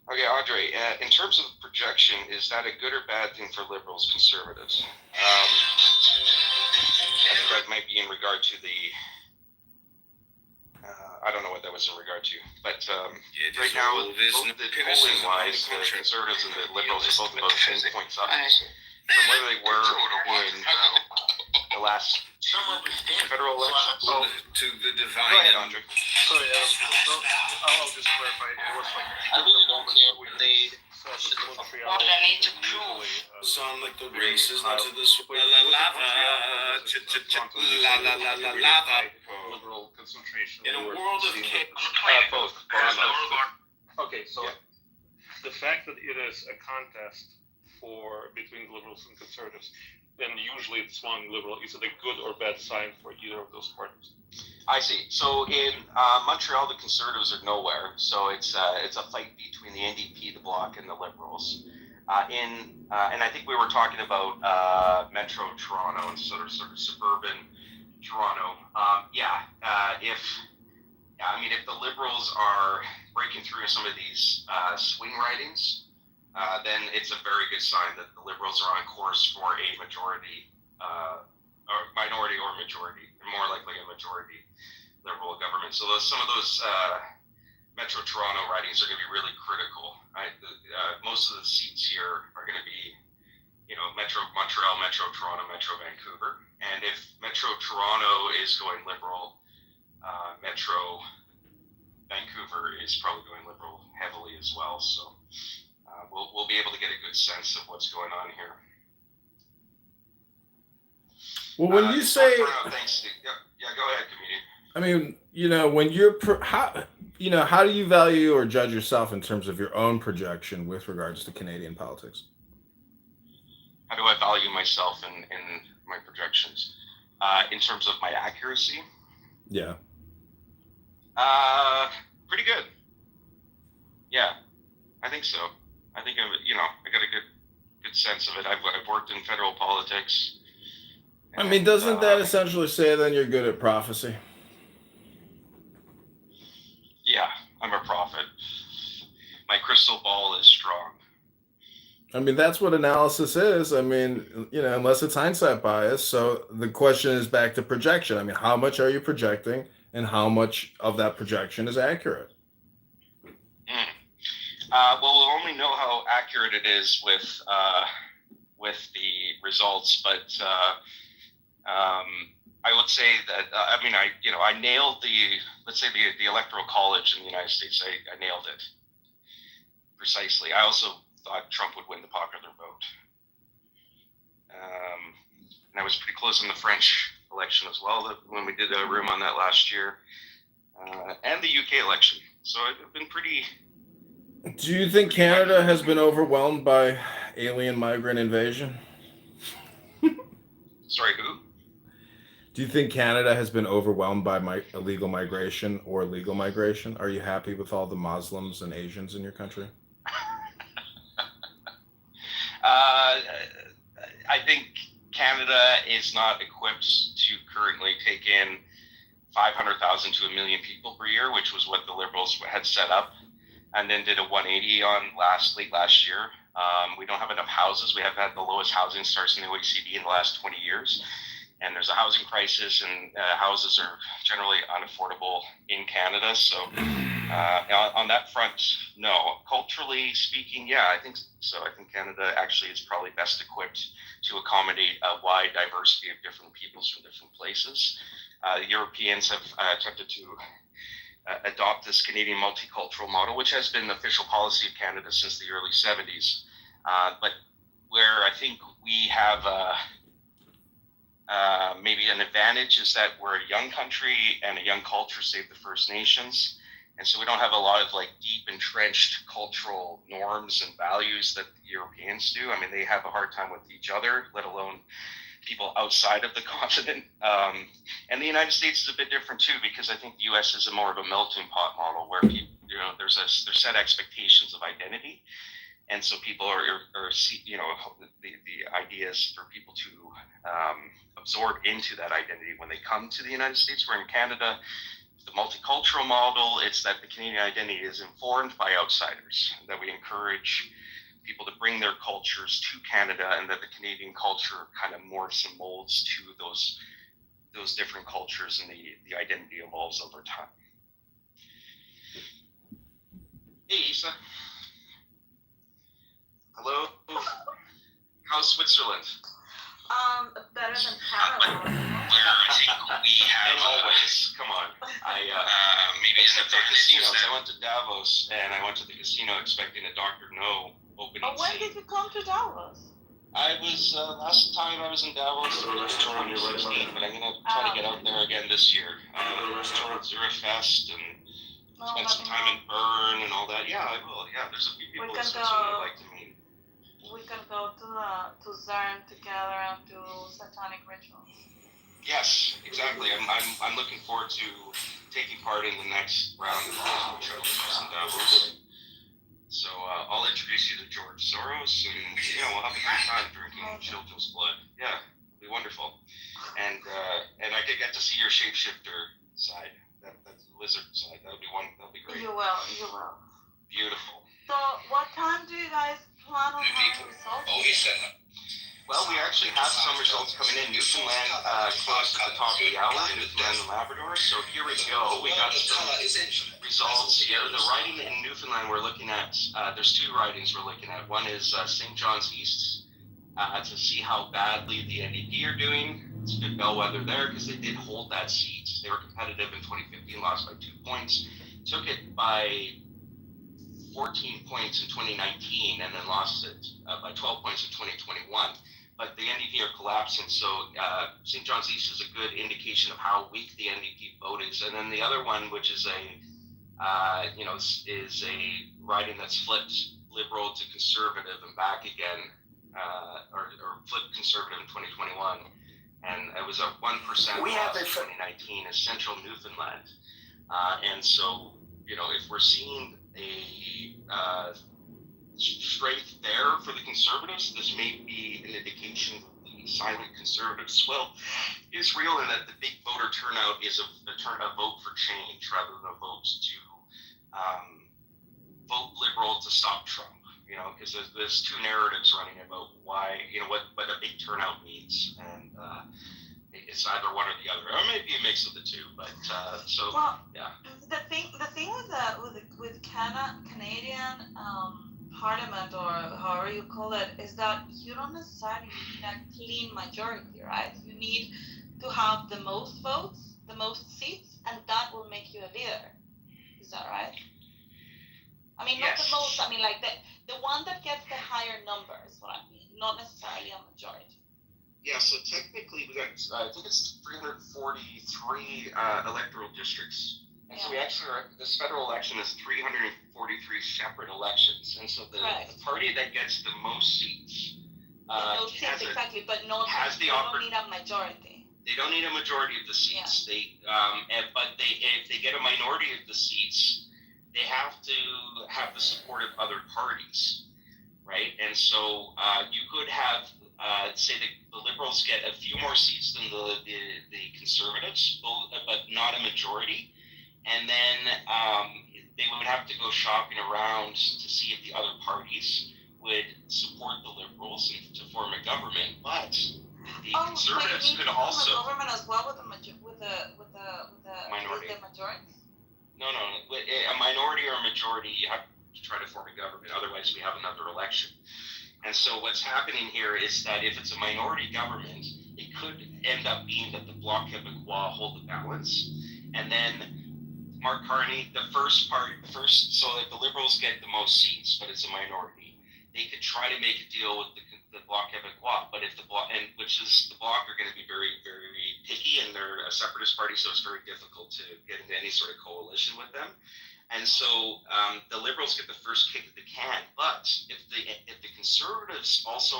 Okay, Andre, in terms of projection, is that a good or bad thing for liberals, conservatives? I think that might be in regard to the, I don't know what that was in regard to, but right now, both the polling-wise, the conservatives and the liberals are both about 10 points up from where they were in the last federal election. To the divine. Go ahead, Andre. Sorry, I'll just clarify. It was like the moment that we said that Montreal sound like the races to this liberal concentration. In a world of both. Okay, so the fact that it is a contest between liberals and conservatives, then usually it's swung liberal. Is it a good or bad sign for either of those parties? I see. So in Montreal, the Conservatives are nowhere. So it's a fight between the NDP, the Bloc, and the Liberals. And I think we were talking about Metro Toronto and sort of suburban Toronto. If the Liberals are breaking through some of these swing ridings, then it's a very good sign that the Liberals are on course for a majority, or minority or majority, or more likely a majority Liberal government. So some of those Metro Toronto ridings are going to be really critical. Most of the seats here are going to be, Metro Montreal, Metro Toronto, Metro Vancouver. And if Metro Toronto is going Liberal, Metro Vancouver is probably going Liberal heavily as well. So we'll be able to get a good sense of what's going on here. Well, when you say, thanks. Yeah, go ahead, comedian. I mean, when you're how do you value or judge yourself in terms of your own projection with regards to Canadian politics? How do I value myself in my projections? In terms of my accuracy? Yeah. Pretty good. Yeah, I think so. I think I got a good sense of it. I've worked in federal politics. I mean, doesn't that essentially say then you're good at prophecy? Yeah, I'm a prophet. My crystal ball is strong. I mean, that's what analysis is. I mean, unless it's hindsight bias. So the question is back to projection. I mean, how much are you projecting and how much of that projection is accurate? Well, we'll only know how accurate it is with the results, but I would say that I nailed the electoral college in the United States. I nailed it precisely. I also thought Trump would win the popular vote, and I was pretty close in the French election as well. When we did a room on that last year, and the UK election. So I've been pretty. Do you think Canada has been overwhelmed by alien migrant invasion? Sorry, who? Do you think Canada has been overwhelmed by illegal migration or legal migration? Are you happy with all the Muslims and Asians in your country? I think Canada is not equipped to currently take in 500,000 to 1 million people per year, which was what the Liberals had set up, and then did a 180 on late last year. We don't have enough houses. We have had the lowest housing starts in the OECD in the last 20 years. And there's a housing crisis, and houses are generally unaffordable in Canada. So on that front, no. Culturally speaking, yeah, I think so. I think Canada actually is probably best equipped to accommodate a wide diversity of different peoples from different places. Europeans have attempted to adopt this Canadian multicultural model, which has been the official policy of Canada since the early 70s. But where I think we have maybe an advantage is that we're a young country and a young culture, save the First Nations. And so we don't have a lot of deep entrenched cultural norms and values that the Europeans do. I mean, they have a hard time with each other, let alone people outside of the continent. And the United States is a bit different too, because I think the U.S. is more of a melting pot model where people, there's set expectations of identity. And so people are the idea is for people to absorb into that identity when they come to the United States. Where in Canada, the multicultural model, it's that the Canadian identity is informed by outsiders, that we encourage people to bring their cultures to Canada, and that the Canadian culture kind of morphs and molds to those different cultures, and the identity evolves over time. Hey, Isa. Hello. How's Switzerland? Better than Canada. Where I think we have always. Come on. Maybe except for casinos. I went to Davos and I went to the casino expecting a Dr. No opening. When did you come to Davos? I was last time I was in Davos was 2016, but I'm gonna try to get out there again this year. Zurich-fest and spend some time in Bern and all that. Yeah, I will. Yeah, there's a few people in Switzerland I'd like to meet. We can go to Zern together and do satanic rituals. Yes, exactly. I'm looking forward to taking part in the next round of the shows in Davos. So I'll introduce you to George Soros, and we'll have a great time drinking children's blood. Yeah, it'll be wonderful. And I could get to see your shapeshifter side, that's the lizard side. That'll be great. You will. Beautiful. So what time do you guys plan on having results? Well, we actually have some results coming in. Newfoundland close to the top of the hour, Newfoundland and Labrador. So here we go. We got some results here. The riding in Newfoundland we're looking at, there's two ridings we're looking at. One is St. John's East to see how badly the NDP are doing. It's a good bellwether there because they did hold that seat. They were competitive in 2015, lost by 2 points. Took it by 14 points in 2019 and then lost it by 12 points in 2021. But the NDP are collapsing, so St. John's East is a good indication of how weak the NDP vote is. And then the other one, which is is a riding that's flipped Liberal to Conservative and back again, or flipped Conservative in 2021, and it was a 1% loss in 2019 is Central Newfoundland. And so, if we're seeing a strength there for the Conservatives, this may be an indication that the silent Conservatives is real, and that the big voter turnout is a vote for change rather than a vote to vote Liberal to stop Trump. Because there's two narratives running about why what a big turnout means, and it's either one or the other, or maybe a mix of the two. But yeah. The thing with Canadian Parliament, or however you call it, is that you don't necessarily need a clean majority, right? You need to have the most votes, the most seats, and that will make you a leader. Is that right? I mean, not the most. I mean, like the one that gets the higher number is what I mean, not necessarily a majority. Yeah, so technically we got, I think it's 343 electoral districts. And so we actually this federal election is 343 separate elections. And so the party that gets the most seats exactly, but they don't need a majority. They don't need a majority of the seats. Yeah. But if they get a minority of the seats, they have to have the support of other parties, right? And so you could have, say the Liberals get a few more seats than the Conservatives, but not a majority. And then they would have to go shopping around to see if the other parties would support the Liberals and to form a government. But the Conservatives could also form a government as well with the minority. No. A minority or a majority, you have to try to form a government. Otherwise, we have another election. And so what's happening here is that if it's a minority government, it could end up being that the Bloc Québécois hold the balance, and then Mark Carney, so that the Liberals get the most seats, but it's a minority. They could try to make a deal with the Bloc Québécois, but if the Bloc are going to be very, very picky, and they're a separatist party, so it's very difficult to get into any sort of coalition with them. And so the Liberals get the first kick at the can, but if the Conservatives also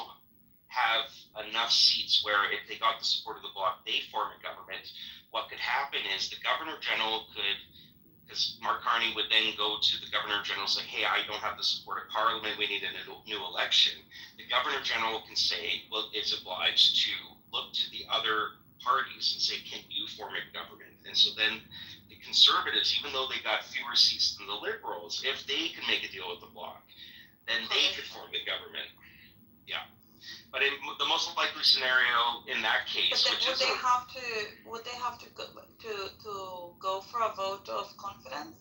have enough seats where if they got the support of the Bloc, they form a government, what could happen is the Governor General could, because Mark Carney would then go to the Governor General and say, hey, I don't have the support of Parliament, we need a new election. The Governor General can say, well, it's obliged to look to the other parties and say, can you form a government? And so then the Conservatives, even though they got fewer seats than the Liberals, if they can make a deal with the Bloc, then they could form the government. Yeah. But in the most likely scenario in that case, would they have to go for a vote of confidence?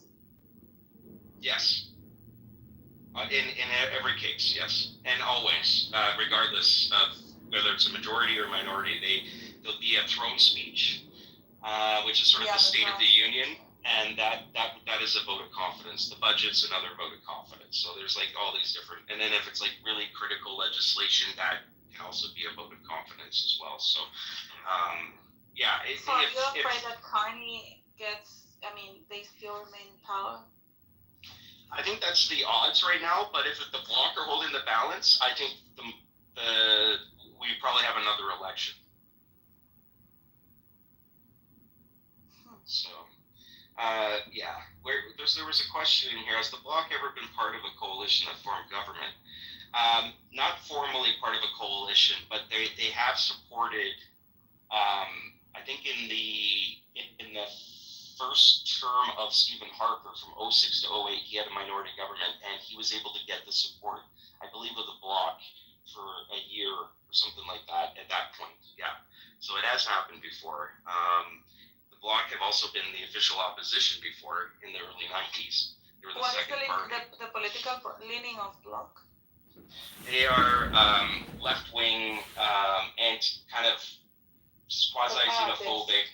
Yes. In every case, yes, and always, regardless of whether it's a majority or minority, there'll be a throne speech, which is sort of the State of the Union, and that is a vote of confidence. The budget's another vote of confidence. So there's like all these different, and then if it's like really critical legislation, that can also be a vote of confidence as well. So, yeah. So are you afraid that Carney they still remain in power? I think that's the odds right now, but if the Bloc are holding the balance, I think we probably have another election. So, yeah, there was a question in here: has the Bloc ever been part of a coalition that formed government? Not formally part of a coalition, but they have supported. I think in the first term of Stephen Harper from 06 to 08, he had a minority government, and he was able to get the support, I believe, of the Bloc for a year or something like that at that point. Yeah. So it has happened before. The Bloc have also been the official opposition before in the early 90s. They were the What is second party. the political leaning of Bloc? They are left-wing and kind of quasi-xenophobic.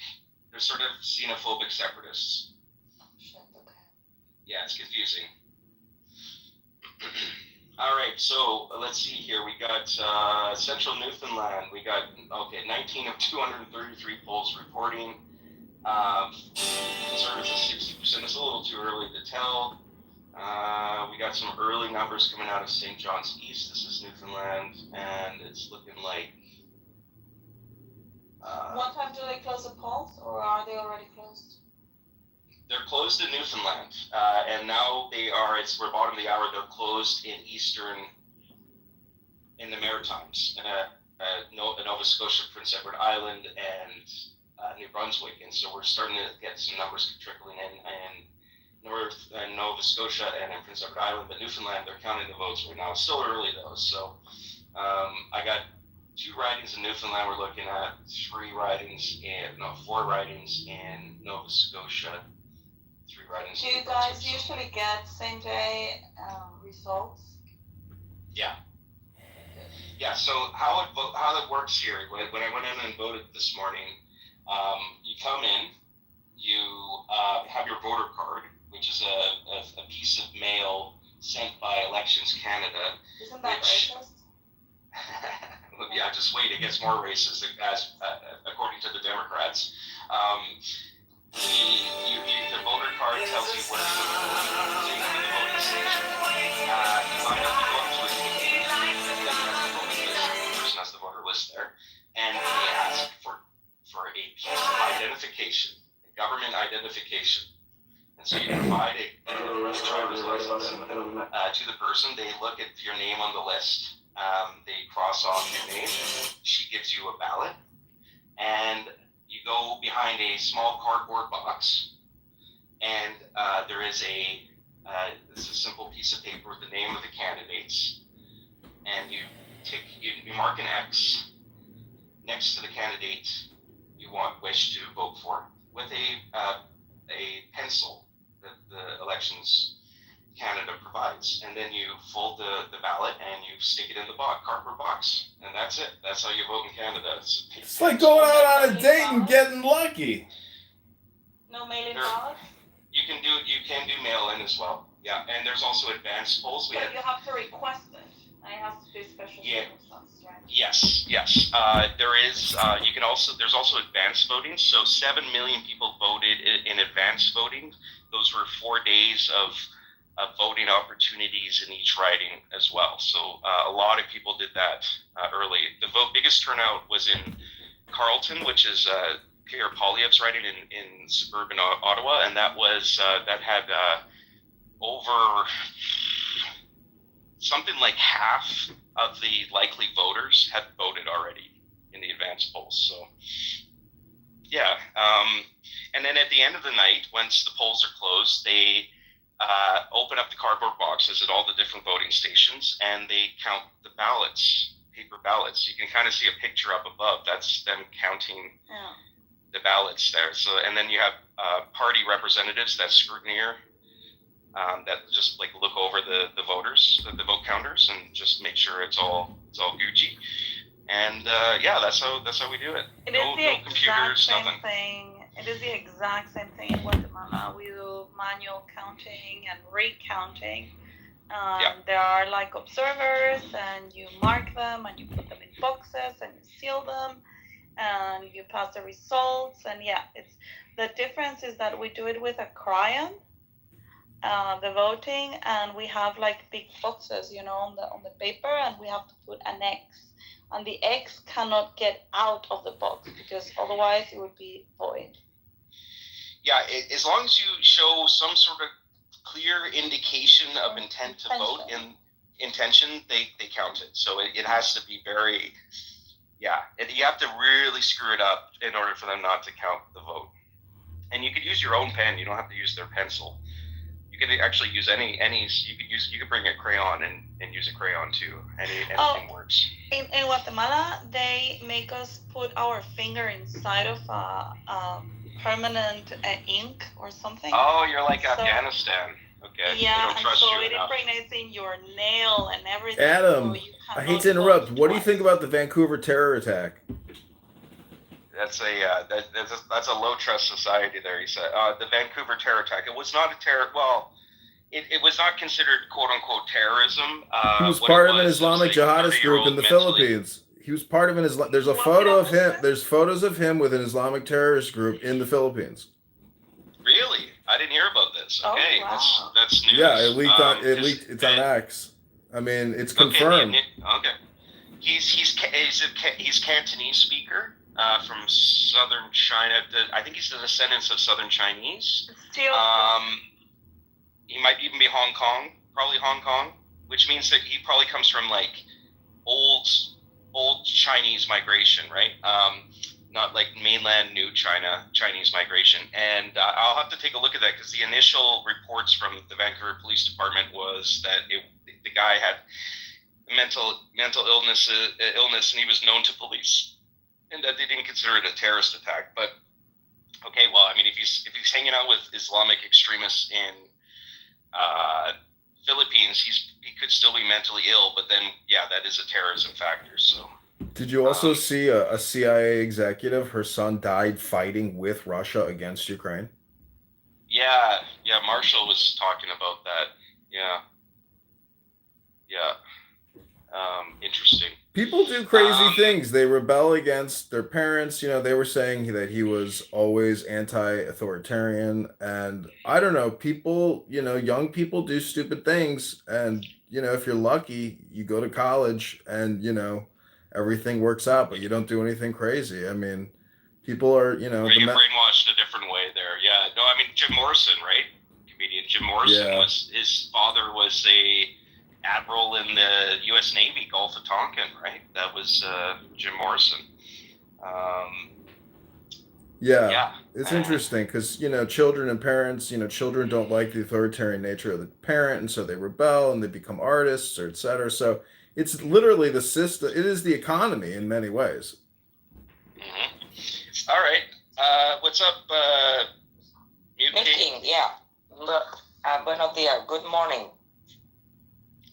They're sort of xenophobic separatists. Yeah, it's confusing. All right, so let's see here. We got Central Newfoundland. We got 19 of 233 polls reporting. Conservatives at 60%. It's a little too early to tell. We got some early numbers coming out of St. John's East. This is Newfoundland, and it's looking like. What time do they close the polls, or are they already closed? They're closed in Newfoundland, and now they are. We're bottom of the hour. They're closed in the Maritimes, Nova Scotia, Prince Edward Island, and New Brunswick, and so we're starting to get some numbers trickling in Nova Scotia and in Prince Edward Island, but Newfoundland, they're counting the votes right now. It's still early though, so I got 2 ridings in Newfoundland. We're looking at 4 ridings in Nova Scotia. 3 ridings. Do you guys usually get same day results? Yeah. Yeah. So how it works here? When I went in and voted this morning, you come in, you have your voter card, which is a piece of mail sent by Elections Canada. Isn't that racist? Yeah, just wait, it gets more racist as according to the Democrats. The voter card tells you where to vote, so you can vote in the station. You line up, you go up to a ticket, the person has the voter list there, and they ask for a piece of identification, government identification. And so you provide a driver's license to the person. They look at your name on the list. They cross off your name. She gives you a ballot, and you go behind a small cardboard box, and there is this is a simple piece of paper with the name of the candidates, and you mark an X next to the candidate you wish to vote for with a pencil that the Elections Canada provides, and then you fold the ballot and you stick it in the cardboard box, and that's it. That's how you vote in Canada. It's like going out on a date and getting lucky. No mail-in ballots? You can do mail-in as well. Yeah, and there's also advanced polls. But you have to request it. It has to be special circumstances, right? Yes. There is. There's also advanced voting. So 7 million people voted in advanced voting. Those were 4 days of voting opportunities in each riding as well. So a lot of people did that early. The biggest turnout was in Carleton, which is Pierre Poilievre's riding in suburban Ottawa, and that had over something like half of the likely voters had voted already in the advanced polls. So yeah, and then at the end of the night, once the polls are closed, they open up the cardboard boxes at all the different voting stations, and they count the ballots, paper ballots. You can kind of see a picture up above. That's them counting the ballots there. So, and then you have party representatives, that scrutineer, that just like look over the voters, the vote counters, and just make sure it's all Gucci. And yeah, that's how we do it. No computers, nothing. It is the exact same thing in Guatemala. We do manual counting and recounting. There are like observers, and you mark them, and you put them in boxes, and you seal them, and you pass the results. And yeah, it's the difference is that we do it with a crayon, the voting, and we have like big boxes, on the paper, and we have to put an X. And the X cannot get out of the box because otherwise it would be void. Yeah, as long as you show some sort of clear indication of intent to vote in intention, they count it. So it has to be very, you have to really screw it up in order for them not to count the vote. And you could use your own pen. You don't have to use their pencil. You could actually use any. You could bring a crayon and use a crayon too. Anything works. In Guatemala, they make us put our finger inside of permanent ink or something. Oh, you're like Afghanistan. Okay. Yeah, They don't trust so you it enough. impregnates in your nail and everything. Adam, so you I hate to interrupt. What do you think about the Vancouver terror attack? That's a low trust society there. He said the Vancouver terror attack. It was not a terror. Well, it was not considered quote unquote terrorism. He was part of an Islamic jihadist group in the Philippines. He was part of an Islam. There's a photo of him. There's photos of him with an Islamic terrorist group in the Philippines. Really? I didn't hear about this. Okay, wow. that's news. Yeah, it leaked. It's on X. I mean, it's confirmed. Okay. He's Cantonese speaker from southern China. I think he's the descendants of southern Chinese. He might even be Hong Kong, probably Hong Kong, which means that he probably comes from like old Chinese migration, right? Not like mainland new Chinese migration. And I'll have to take a look at that because the initial reports from the Vancouver Police Department was that the guy had mental illness, and he was known to police, and that they didn't consider it a terrorist attack. But okay, well, I mean, if he's hanging out with Islamic extremists in Philippines, he could still be mentally ill. But then, yeah, that is a terrorism factor. So. Did you also see a CIA executive? Her son died fighting with Russia against Ukraine. Yeah, Marshall was talking about that. Yeah. Interesting. People do crazy things. They rebel against their parents. You know, they were saying that he was always anti-authoritarian. And I don't know, people, young people do stupid things. And, if you're lucky, you go to college and, everything works out, but you don't do anything crazy. I mean, people are, you get brainwashed a different way there. Yeah. No, I mean, Jim Morrison, right? Comedian Jim Morrison his father was a admiral in the U.S. Navy, Gulf of Tonkin, right? That was Jim Morrison. It's interesting because, children and parents, children don't like the authoritarian nature of the parent, and so they rebel and they become artists or et cetera. So it's literally the system. It is the economy in many ways. Mm-hmm. All right. What's up, Mute King? Yeah. Buenos dias. Good morning.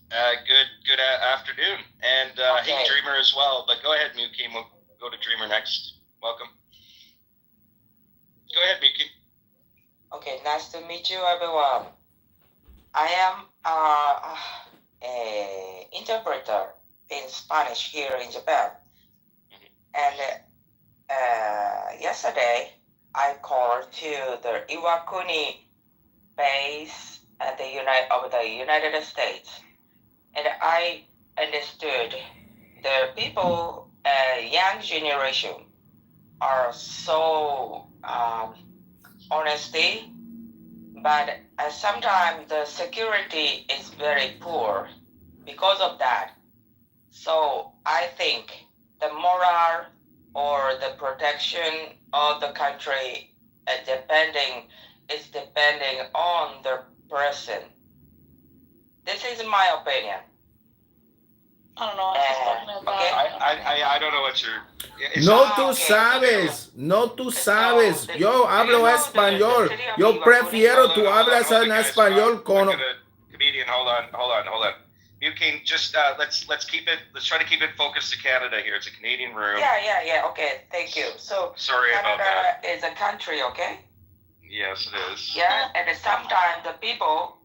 Good afternoon. And hey, Dreamer as well. But go ahead, Mute King. We'll go to Dreamer next. Welcome. Go ahead, Mute King. Okay, nice to meet you, everyone. I am an interpreter in Spanish here in Japan. And yesterday, I called to the Iwakuni base at the United States. And I understood the people, young generation, are so honesty, but sometimes the security is very poor because of that. So I think the moral or the protection of the country is depending on the person. This is my opinion. I don't know what she's talking about. Okay. I don't know what you're... No tú sabes. No tú sabes. Yo hablo español. Yo prefiero tú hablas en español con... Comedian, hold on. You can just, let's try to keep it focused to Canada here. It's a Canadian room. Yeah. Okay, thank you. So, sorry Canada about that. is a country, okay? Yes, it is. Yeah, and sometimes the people...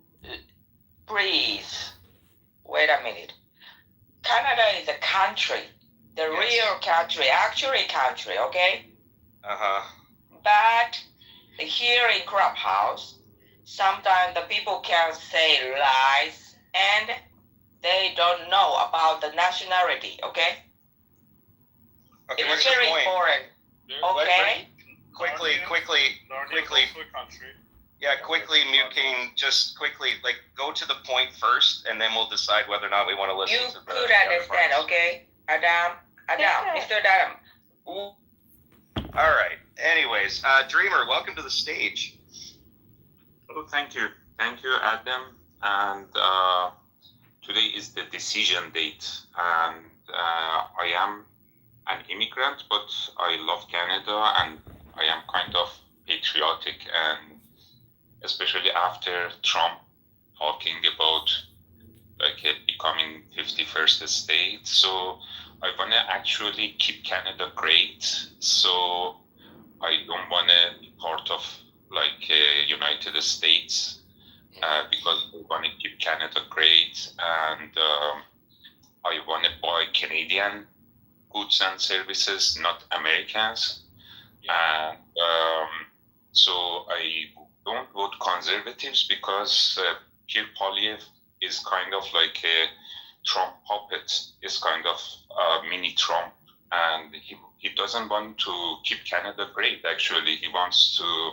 Please, wait a minute. Canada is a country, the real country, actually country, okay? But here in Clubhouse, sometimes the people can say lies and they don't know about the nationality, okay? It's very important, okay? Quickly. Yeah, quickly, Mute King, just quickly, go to the point first, and then we'll decide whether or not we want to listen to the... You could understand, okay? Adam, Mr. Adam. All right. Anyways, Dreamer, welcome to the stage. Oh, thank you. Thank you, Adam. And today is the decision date. And I am an immigrant, but I love Canada and I am kind of patriotic. And especially after Trump talking about becoming 51st state. So I want to actually keep Canada great. So I don't want to be part of United States because I want to keep Canada great, and I want to buy Canadian goods and services, not Americans. And so I don't vote conservatives because Pierre Poilievre is kind of like a Trump puppet, is kind of a mini Trump, and he doesn't want to keep Canada great. Actually, he wants to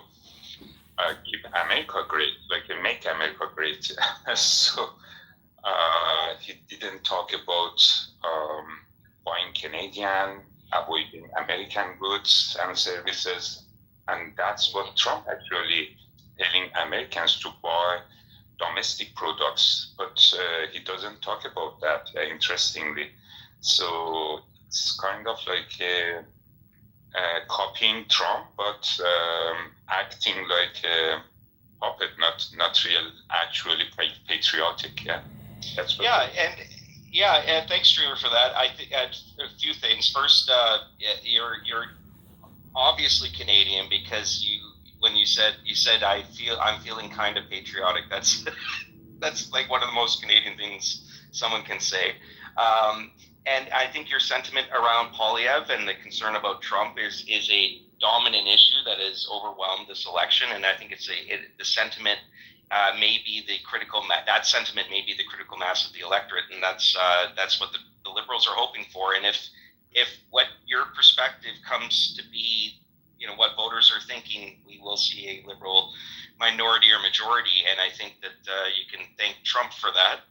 keep America great, make America great. So he didn't talk about buying Canadian, avoiding American goods and services, and that's what Trump actually telling Americans to buy domestic products, but he doesn't talk about that, interestingly. So it's kind of like copying Trump, but acting like a puppet, not real, actually patriotic. Yeah, that's what. And thanks, Dreamer, for that. I think a few things. First, you're obviously Canadian because when you said I'm feeling kind of patriotic. That's like one of the most Canadian things someone can say. And I think your sentiment around Poilievre and the concern about Trump is a dominant issue that has overwhelmed this election. And I think the sentiment may be the critical that sentiment may be the critical mass of the electorate, and that's what the Liberals are hoping for. And if what your perspective comes to be, what voters are thinking, we will see a Liberal minority or majority, and I think that you can thank Trump for that.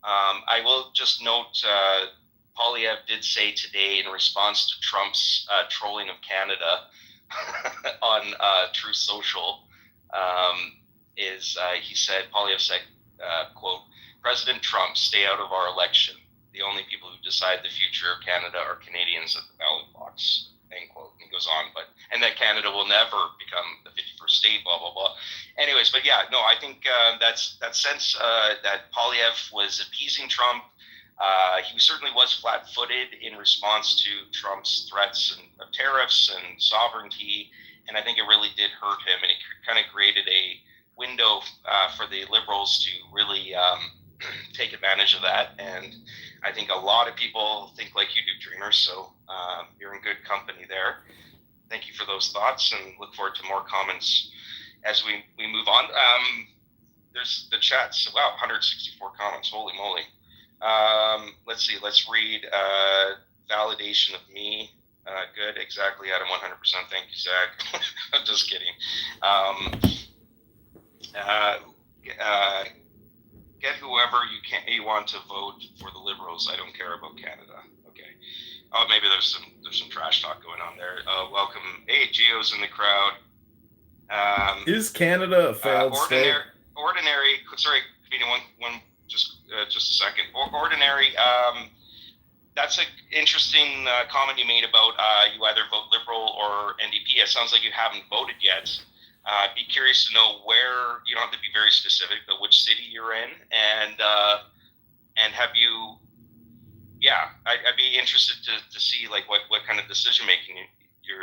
I will just note Poilievre did say today in response to Trump's trolling of Canada on Truth Social, Poilievre said, quote, "President Trump, stay out of our election. The only people who decide the future of Canada are Canadians at the ballot box," end quote. And he goes on, and that Canada will never become the 51st state, blah, blah, blah. Anyways, but yeah, no, I think that sense that Poilievre was appeasing Trump. He certainly was flat-footed in response to Trump's threats of tariffs and sovereignty, and I think it really did hurt him, and it kind of created a window for the Liberals to really take advantage of that. And I think a lot of people think like you do, Dreamer, so you're in good company there. Thank you for those thoughts, and look forward to more comments as we move on. There's the chats. Wow, 164 comments. Holy moly. Let's see. Let's read validation of me. Good. Exactly, Adam. 100%. Thank you, Zach. I'm just kidding. Get whoever you want to vote for the Liberals. I don't care about Canada. Okay. Oh, maybe there's some trash talk going on there. Welcome. Hey, Geo's in the crowd. Is Canada a failed state? Ordinary. Sorry, one. Just a second. Ordinary. That's an interesting comment you made about you either vote Liberal or NDP. It sounds like you haven't voted yet. I'd be curious to know where. You don't have to be very specific, but which city you're in, and have you? Yeah, I'd be interested to see like what kind of decision making you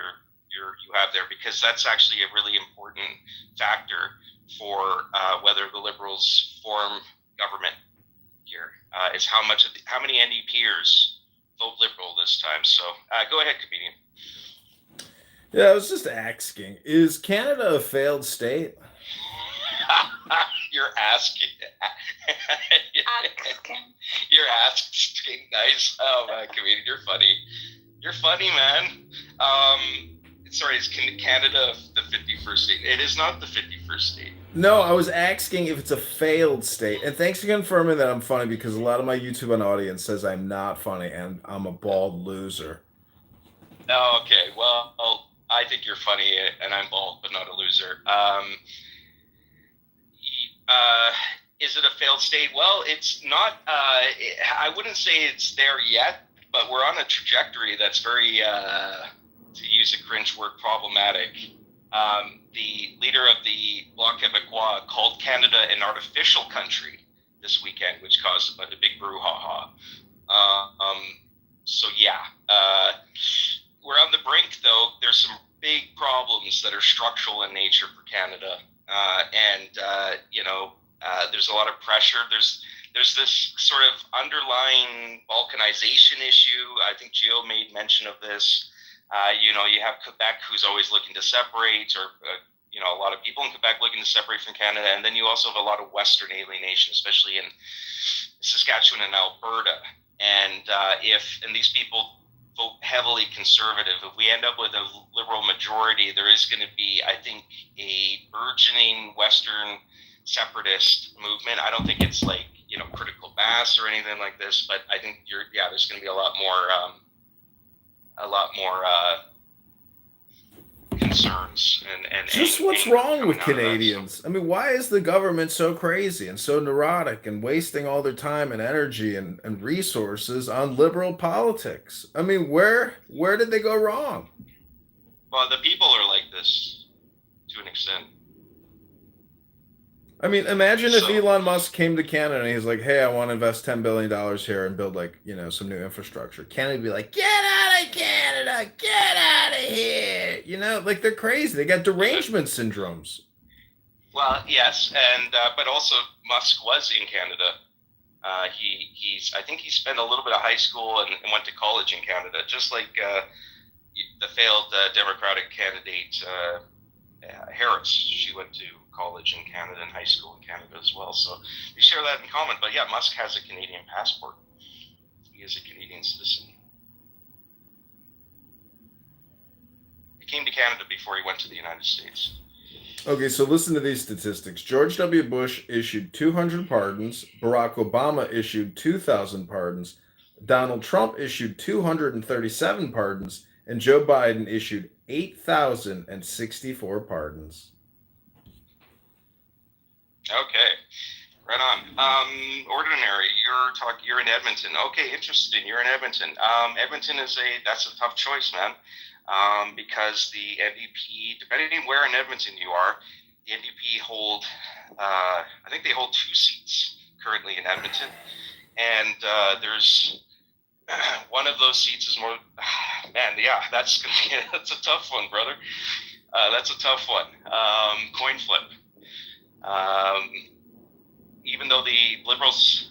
have there, because that's actually a really important factor for whether the Liberals form government here. Is how many NDPers vote Liberal this time. So go ahead, comedian. Yeah, I was just asking, is Canada a failed state? You're asking. You're asking. Nice. Oh, man, comedian, you're funny. You're funny, man. Sorry, is Canada the 51st state? It is not the 51st state. No, I was asking if it's a failed state. And thanks for confirming that I'm funny, because a lot of my YouTube audience says I'm not funny and I'm a bald loser. Oh, okay. Well, I think you're funny and I'm bald, but not a loser. Is it a failed state? Well, it's not. I wouldn't say it's there yet, but we're on a trajectory that's very, to use a cringe word, problematic. The leader of the Bloc Québécois called Canada an artificial country this weekend, which caused a big brouhaha. So yeah, we're on the brink, though. There's some big problems that are structural in nature for Canada, there's a lot of pressure. There's this sort of underlying balkanization issue. I think Gio made mention of this. You have Quebec, who's always looking to separate, or a lot of people in Quebec looking to separate from Canada, and then you also have a lot of Western alienation, especially in Saskatchewan and Alberta. And and these people vote heavily conservative. If we end up with a liberal majority, there is going to be, I think, a burgeoning Western separatist movement. I don't think it's like critical mass or anything like this, but I think there's going to be a lot more concerns and just what's wrong with Canadians? I mean, why is the government so crazy and so neurotic and wasting all their time and energy and resources on liberal politics? I mean, where did they go wrong? Well, the people are like this to an extent. I mean, imagine if Elon Musk came to Canada and he's like, "Hey, I want to invest $10 billion here and build some new infrastructure." Canada would be like, "Get out of Canada! Get out of here!" They're crazy. They got derangement syndromes. Well, yes, and but also Musk was in Canada. I think he spent a little bit of high school and went to college in Canada, just like the failed Democratic candidate Harris. She went to college in Canada and high school in Canada as well, so they share that in common. But yeah, Musk has a Canadian passport. He is a Canadian citizen. He came to Canada before he went to the United States. Okay, so listen to these statistics. George W. Bush issued 200 pardons. Barack Obama issued 2,000 pardons. Donald Trump issued 237 pardons. And Joe Biden issued 8,064 pardons. Okay, right on. Ordinary, you're in Edmonton. Okay, interesting. You're in Edmonton. Edmonton that's a tough choice, man. Because the NDP, depending on where in Edmonton you are, the NDP hold, I think they hold 2 seats currently in Edmonton, and there's one of those seats is more. Man, yeah, that's a tough one, brother. That's a tough one. Coin flip. Even though the Liberals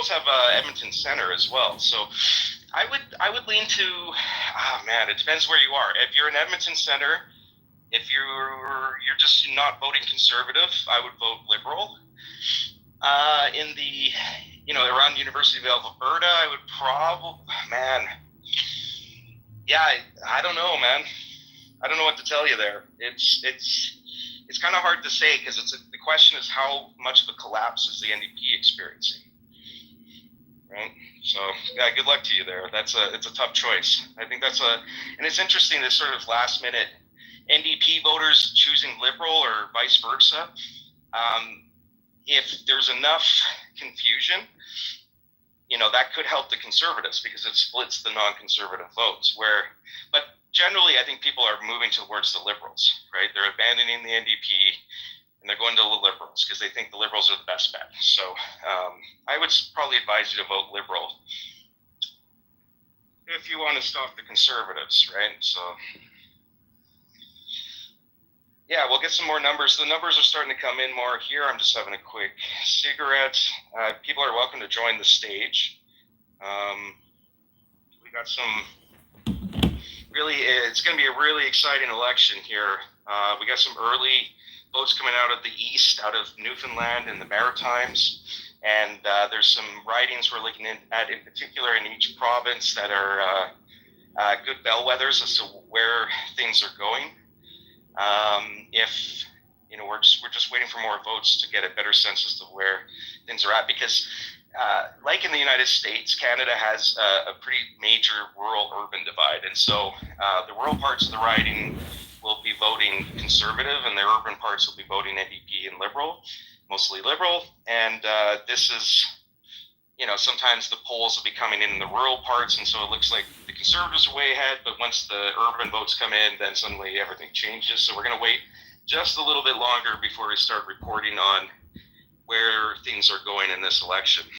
have Edmonton Center as well, so I would lean to. It depends where you are. If you're in Edmonton Center, if you're just not voting conservative, I would vote Liberal. In the around University of Alberta, I would probably I don't know, man. I don't know what to tell you there. It's kind of hard to say because the question is how much of a collapse is the NDP experiencing, right? So yeah, good luck to you there. It's a tough choice. I think and it's interesting this sort of last minute NDP voters choosing Liberal or vice versa. If there's enough confusion, that could help the Conservatives because it splits the non-conservative votes. But generally, I think people are moving towards the Liberals, right? They're abandoning the NDP and they're going to the Liberals because they think the Liberals are the best bet. So I would probably advise you to vote Liberal if you want to stop the Conservatives, right? So yeah, we'll get some more numbers. The numbers are starting to come in more here. I'm just having a quick cigarette. People are welcome to join the stage. We got some it's going to be a really exciting election here. We got some early votes coming out of the east, out of Newfoundland and the Maritimes. And there's some ridings we're looking at in particular in each province that are good bellwethers as to where things are going. If we're just waiting for more votes to get a better sense as to where things are at, because like in the United States, Canada has a pretty major rural-urban divide, and so the rural parts of the riding will be voting Conservative, and the urban parts will be voting NDP and Liberal, mostly Liberal. And this is, sometimes the polls will be coming in the rural parts, and so it looks like the Conservatives are way ahead, but once the urban votes come in, then suddenly everything changes. So we're going to wait just a little bit longer before we start reporting on where things are going in this election.